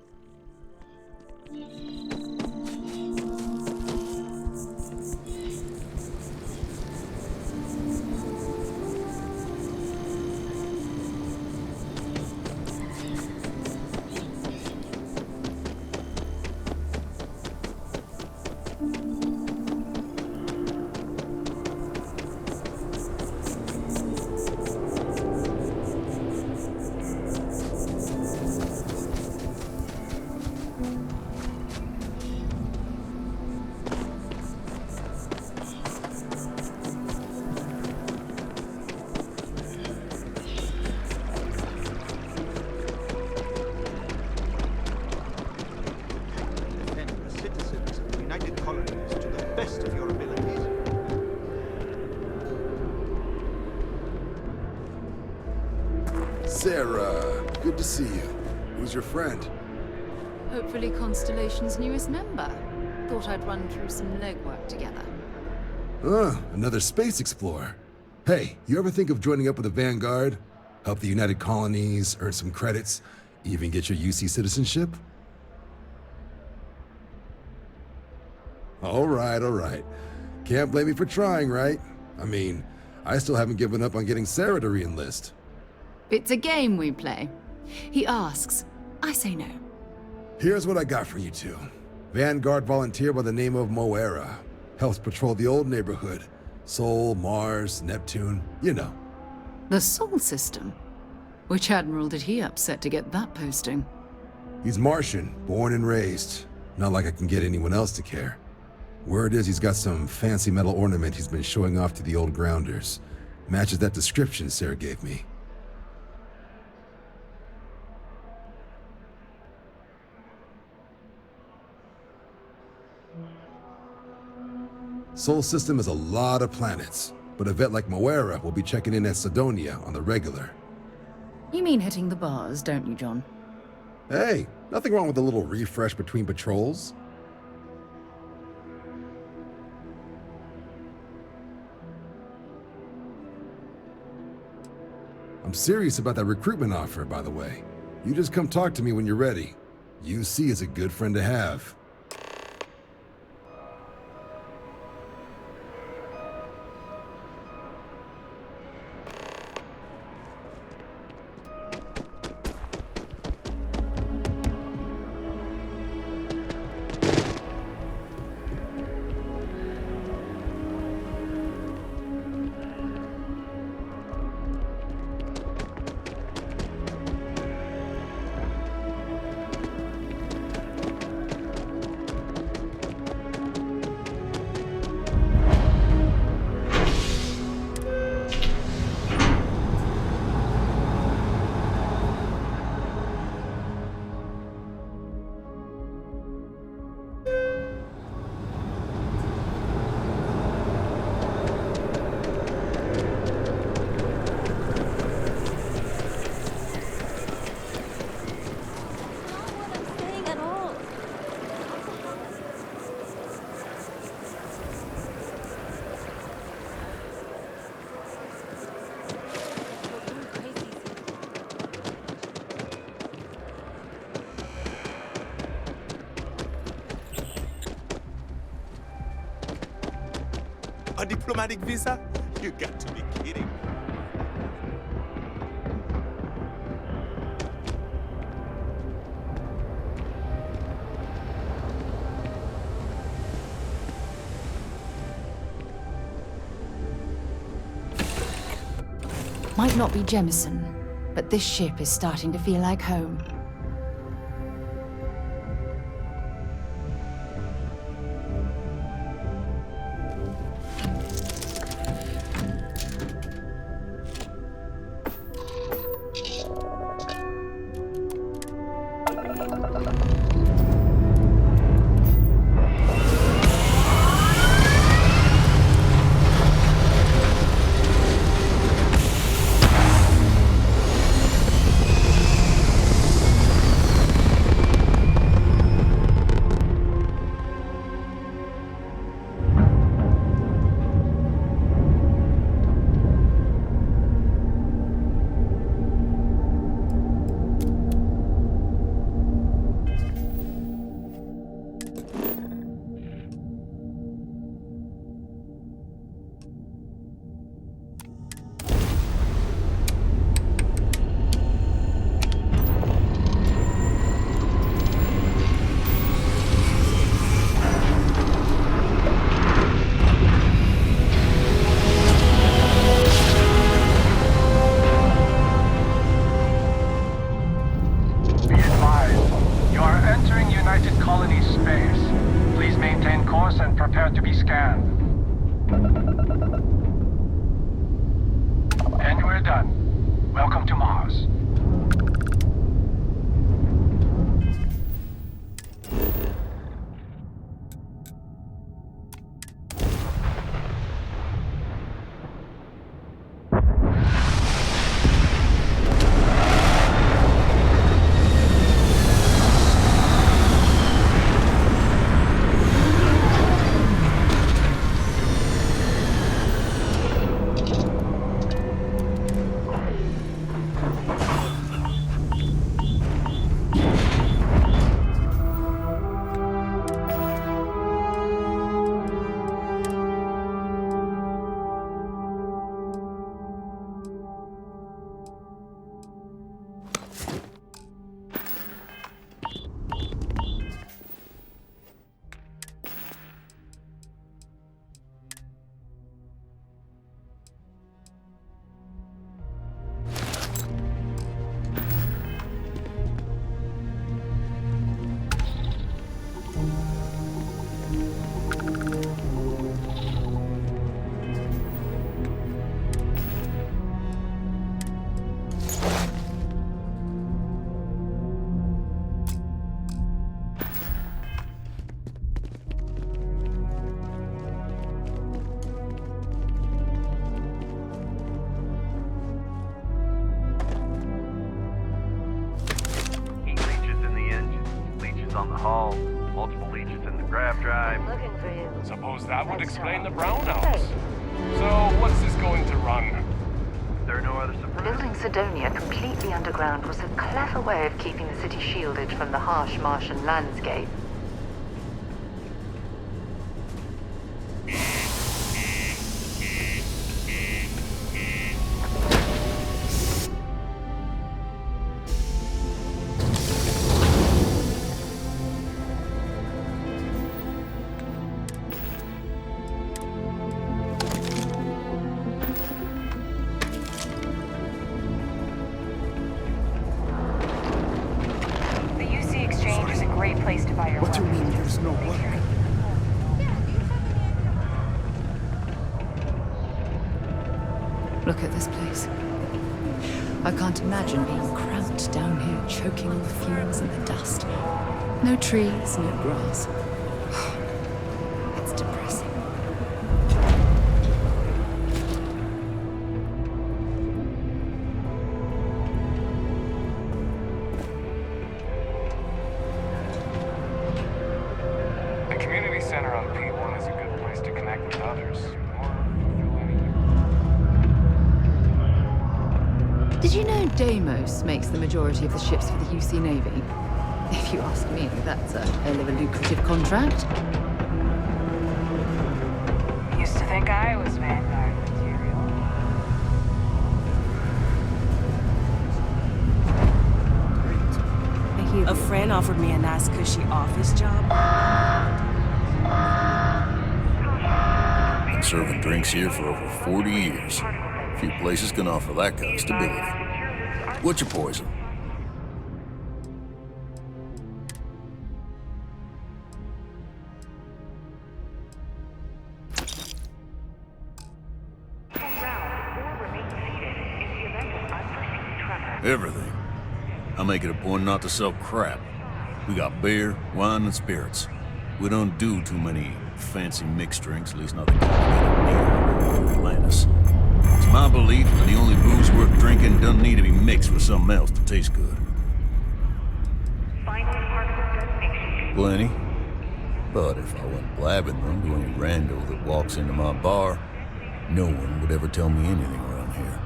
Sarah, good to see you. Who's your friend? Hopefully Constellation's newest member. Thought I'd run through some legwork together. Another space explorer. Hey, you ever think of joining up with the Vanguard? Help the United Colonies, earn some credits, even get your UC citizenship? All right. Can't blame me for trying, right? I mean, I still haven't given up on getting Sarah to re-enlist. It's a game we play. He asks, I say no. Here's what I got for you two. Vanguard volunteer by the name of Moera. Helps patrol the old neighborhood. Sol, Mars, Neptune, you know. The Sol system? Which admiral did he upset to get that posting? He's Martian, born and raised. Not like I can get anyone else to care. Word is he's got some fancy metal ornament he's been showing off to the old grounders. Matches that description Sarah gave me. Sol system has a lot of planets, but a vet like Moera will be checking in at Sidonia on the regular. You mean hitting the bars, don't you, John? Hey, nothing wrong with a little refresh between patrols. I'm serious about that recruitment offer, by the way. You just come talk to me when you're ready. UC is a good friend to have. A diplomatic visa? You got to be kidding. Might not be Jemison, but this ship is starting to feel like home. Heat leeches in the engine, leeches on the hull, multiple leeches in the grav drive. Looking for you. Suppose that would explain the brownouts. So, what's this going to run? There are no other surprises. Building Sidonia completely underground was a clever way of keeping the city shielded from the harsh Martian landscape. The UC Exchange is a great place to buy your What do you weapons. mean there's no work? Look at this place. I can't imagine being cramped down here, choking on the fumes and the dust. No trees, no grass. It's depressing. The community center on P1 is a good place to connect with others. Or fulfill any... Did you know Deimos makes the majority of the ships for the UC Navy? If you ask me, that's a hell of a lucrative contract. Used to think I was Vanguard material. A friend offered me a nice cushy office job. Been serving drinks here for over 40 years. Few places can offer that kind of stability. What's your poison? Everything. I make it a point not to sell crap. We got beer, wine, and spirits. We don't do too many fancy mixed drinks, at least not the kind near Atlantis. It's my belief that the only booze worth drinking doesn't need to be mixed with something else to taste good. Plenty. But if I went blabbing them to any rando that walks into my bar, no one would ever tell me anything around here.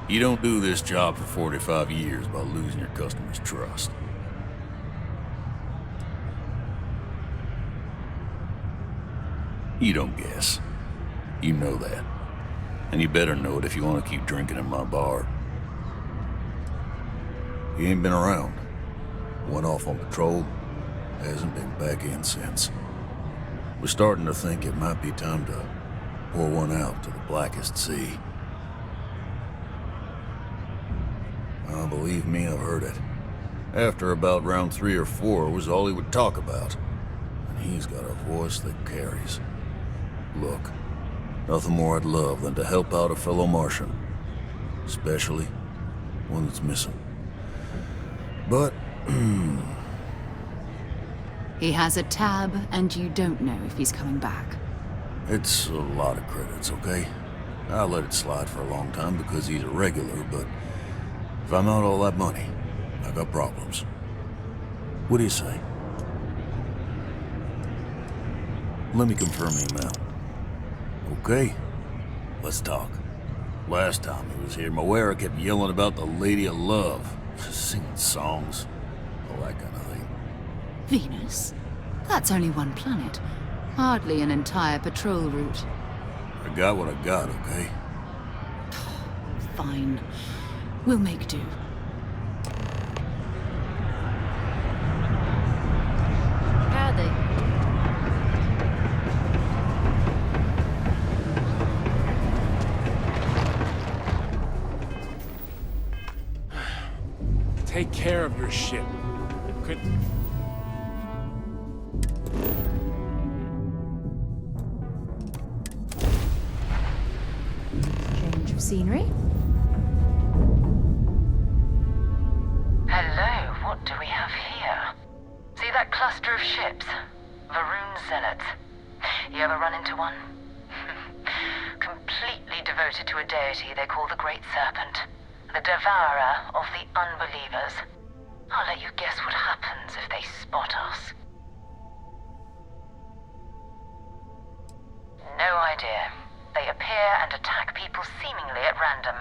You don't do this job for 45 years by losing your customers' trust. You don't guess. You know that. And you better know it if you want to keep drinking in my bar. He ain't been around. Went off on patrol. Hasn't been back in since. We're starting to think it might be time to pour one out to the blackest sea. Oh, believe me, I've heard it. After about round 3 or 4 was all he would talk about. And he's got a voice that carries. Look, nothing more I'd love than to help out a fellow Martian. Especially one that's missing. But, He has a tab, and you don't know if he's coming back. it's a lot of credits, okay? I let it slide for a long time because he's a regular, but if I'm out all that money, I got problems. What do you say? Let me confirm the amount. Okay, let's talk. Last time he was here, Moera kept yelling about the Lady of Love, singing songs, all that kind of thing. Venus? That's only one planet. Hardly an entire patrol route. I got what I got, okay? Fine. We'll make do. Howdy. Take care of your ship. of scenery. Hello, what do we have here? See that cluster of ships? Varun Zealots. You ever run into one? Completely devoted to a deity they call the Great Serpent, the devourer of the unbelievers. I'll let you guess what happens if they spot us. No idea. They appear and attack people seemingly at random.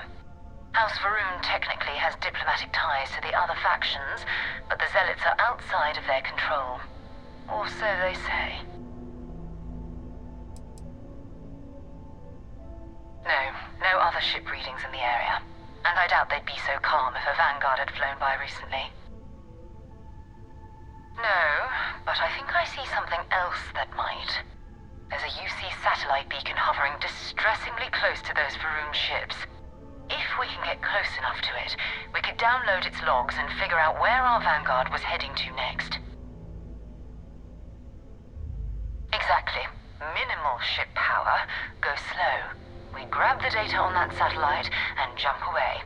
House Varun technically has diplomatic ties to the other factions, but the Zealots are outside of their control. Or so they say. No other ship readings in the area. And I doubt they'd be so calm if a Vanguard had flown by recently. No, but I think I see something else that might. There's a UC satellite beacon hovering distressingly close to those Varun ships. If we can get close enough to it, we could download its logs and figure out where our Vanguard was heading to next. Exactly. Minimal ship power, go slow. We grab the data on that satellite and jump away.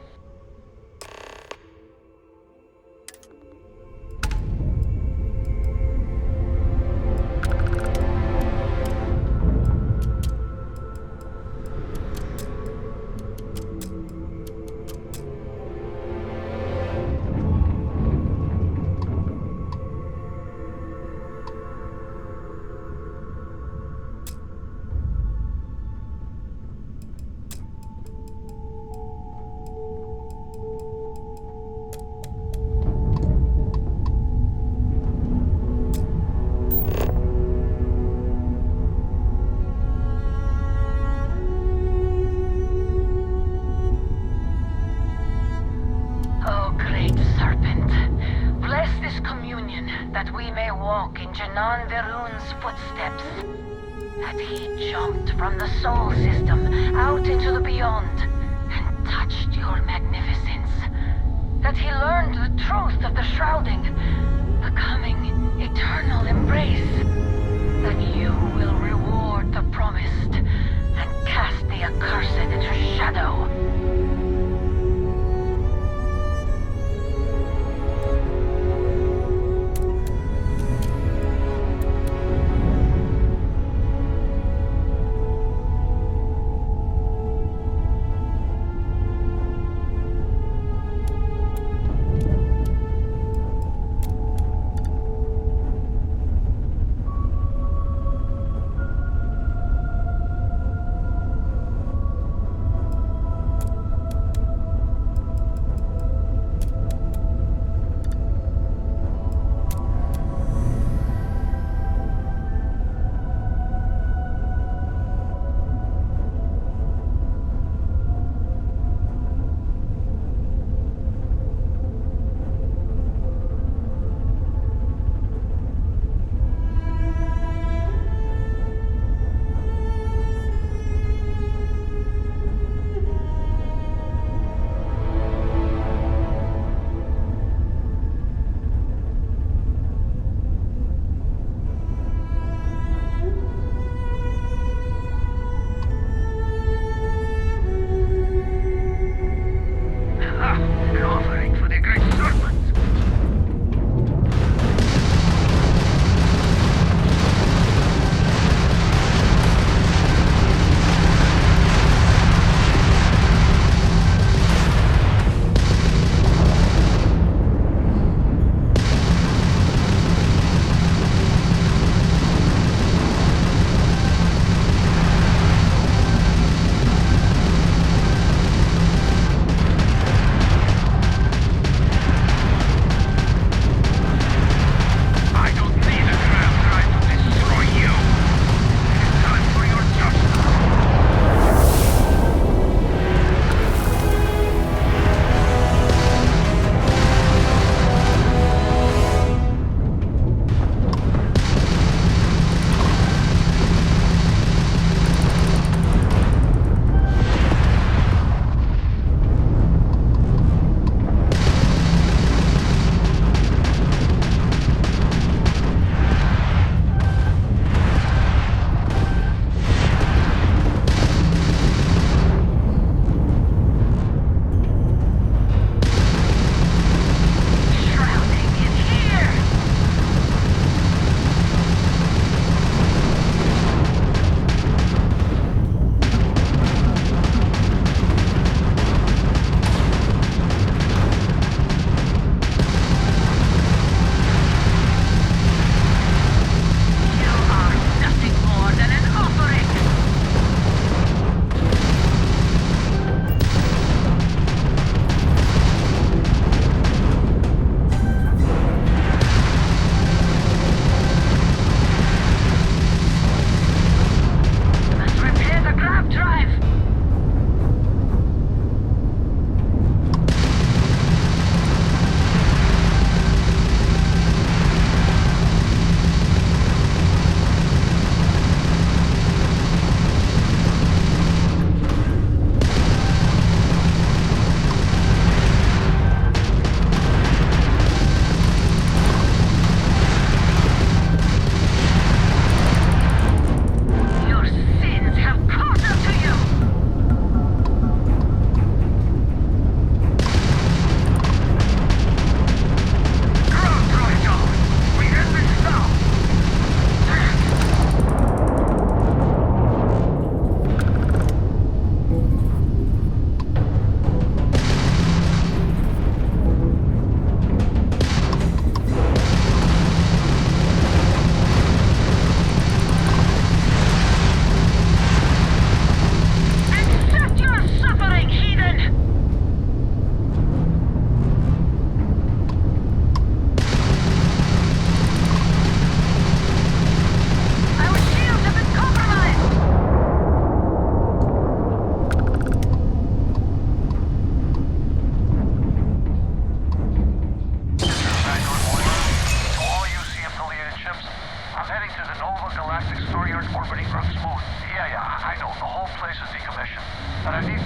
Janan Verun's footsteps. That he jumped from the Sol system out into the beyond and touched your magnificence. That he learned the truth of the shrouding, the coming eternal embrace. That you will reward the promised and cast the accursed into shadow.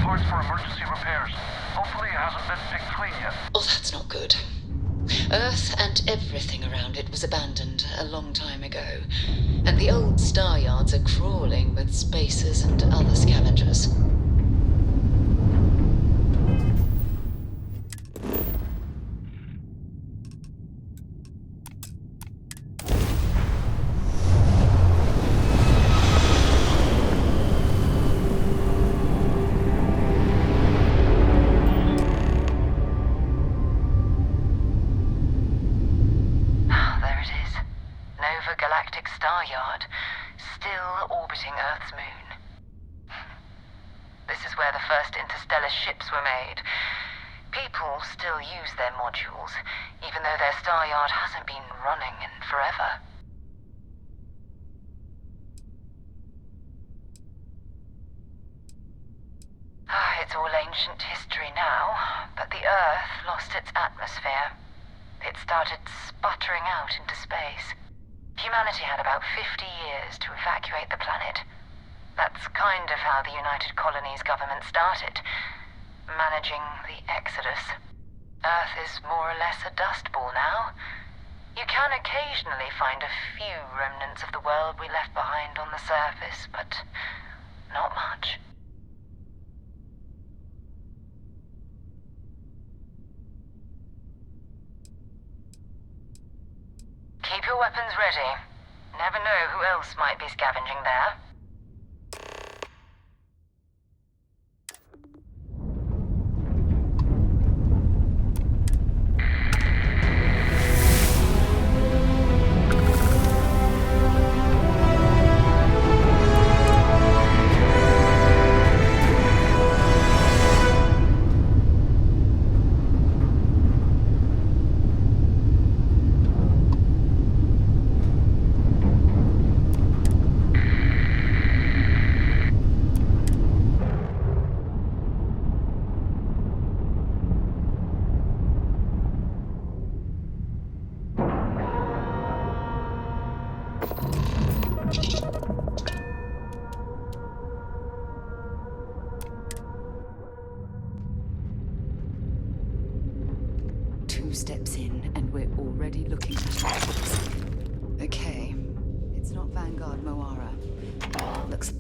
parts for emergency repairs. Hopefully it hasn't been picked clean yet. Oh, that's not good. Earth and everything around it was abandoned a long time ago, and the old star yards are crawling with spacers and other scavengers. Galactic Star Yard, still orbiting Earth's moon. This is where the first interstellar ships were made. People still use their modules, even though their star yard hasn't been running in forever. It's all ancient history now, but the Earth lost its atmosphere. It started sputtering out into space. Humanity had about 50 years to evacuate the planet. That's kind of how the United Colonies government started, managing the exodus. Earth is more or less a dust ball now. You can occasionally find a few remnants of the world we left behind on the surface, but not much. Keep your weapons ready. Never know who else might be scavenging there. Steps in, and we're already looking at options. Okay, it's not Vanguard Moara. Looks.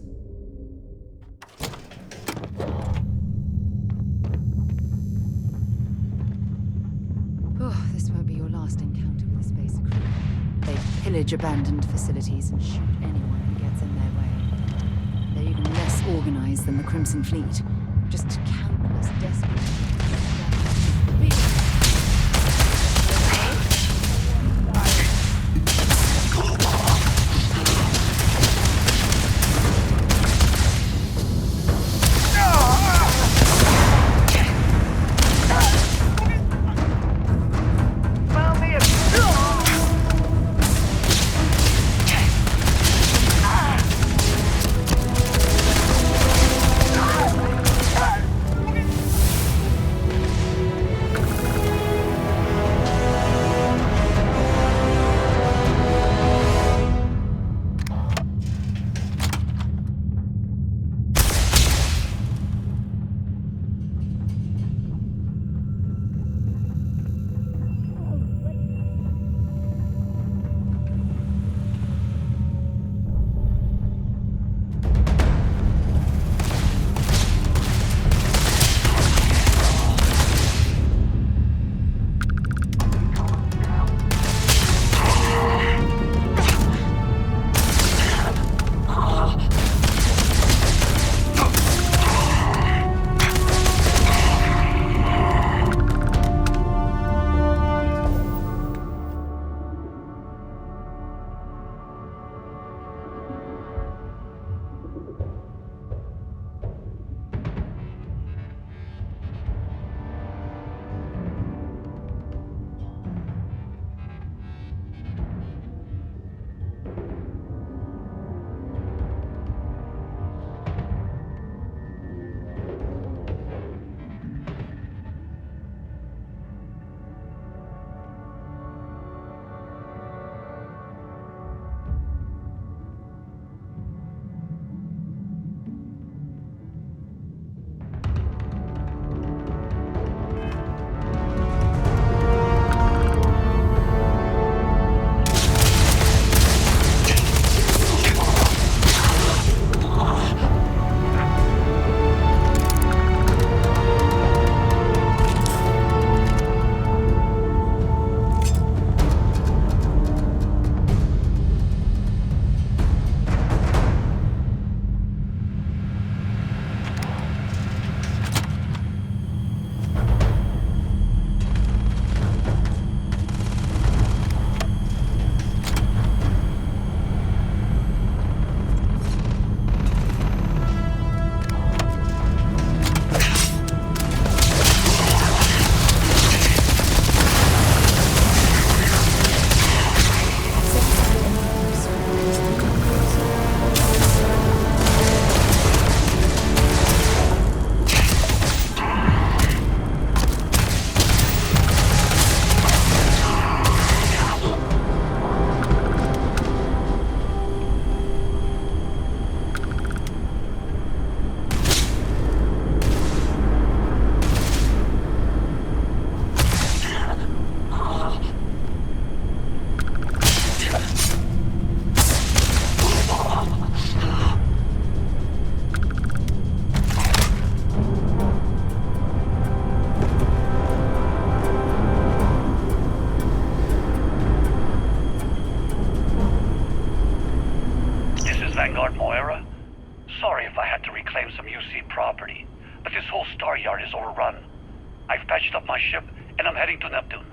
Oh, this won't be your last encounter with a space crew. They pillage abandoned facilities and shoot anyone who gets in their way. They're even less organized than the Crimson Fleet. Just countless desperate. Sorry if I had to reclaim some UC property, but this whole star yard is overrun. I've patched up my ship, and I'm heading to Neptune.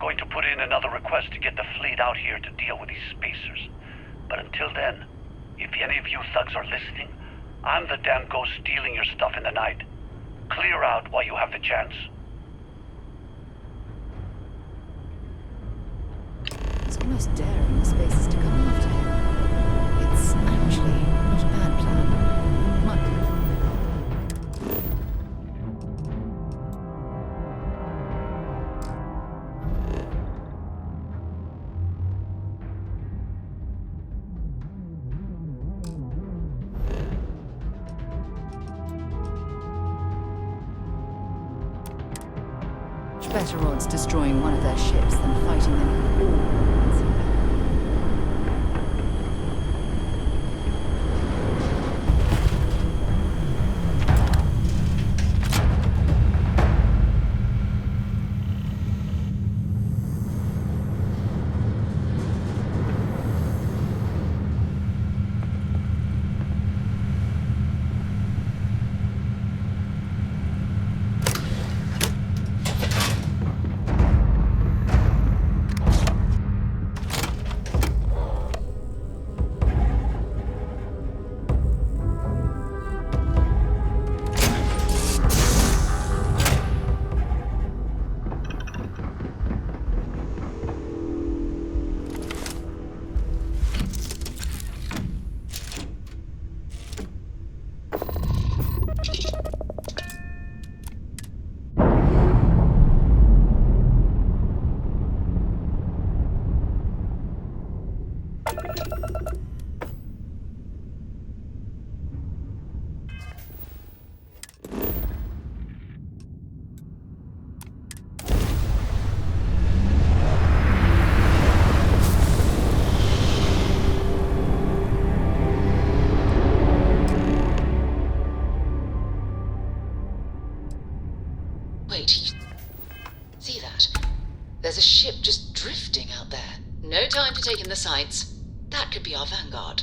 Going to put in another request to get the fleet out here to deal with these spacers. But until then, if any of you thugs are listening, I'm the damn ghost stealing your stuff in the night. Clear out while you have the chance. It's almost daring the spacers to come after him. It's actually not a bad plan. Much better odds destroying one of their ships than fighting them all. Wait. See that? There's a ship just drifting out there. No time to take in the sights. That could be our vanguard.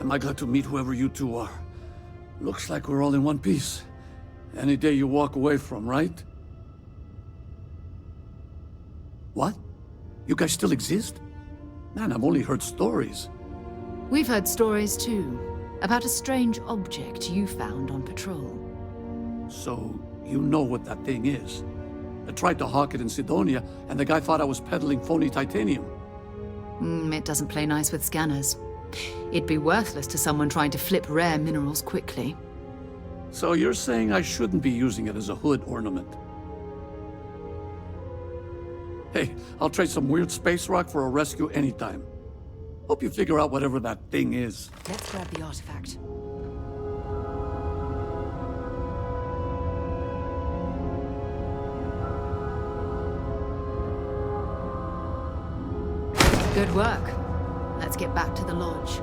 Am I glad to meet whoever you two are. Looks like we're all in one piece. Any day you walk away from, right? What? You guys still exist? Man, I've only heard stories. We've heard stories too, about a strange object you found on patrol. So, you know what that thing is. I tried to hawk it in Sidonia, and the guy thought I was peddling phony titanium. It doesn't play nice with scanners. It'd be worthless to someone trying to flip rare minerals quickly. So you're saying I shouldn't be using it as a hood ornament? Hey, I'll trade some weird space rock for a rescue anytime. Hope you figure out whatever that thing is. Let's grab the artifact. Good work. Let's get back to the lodge.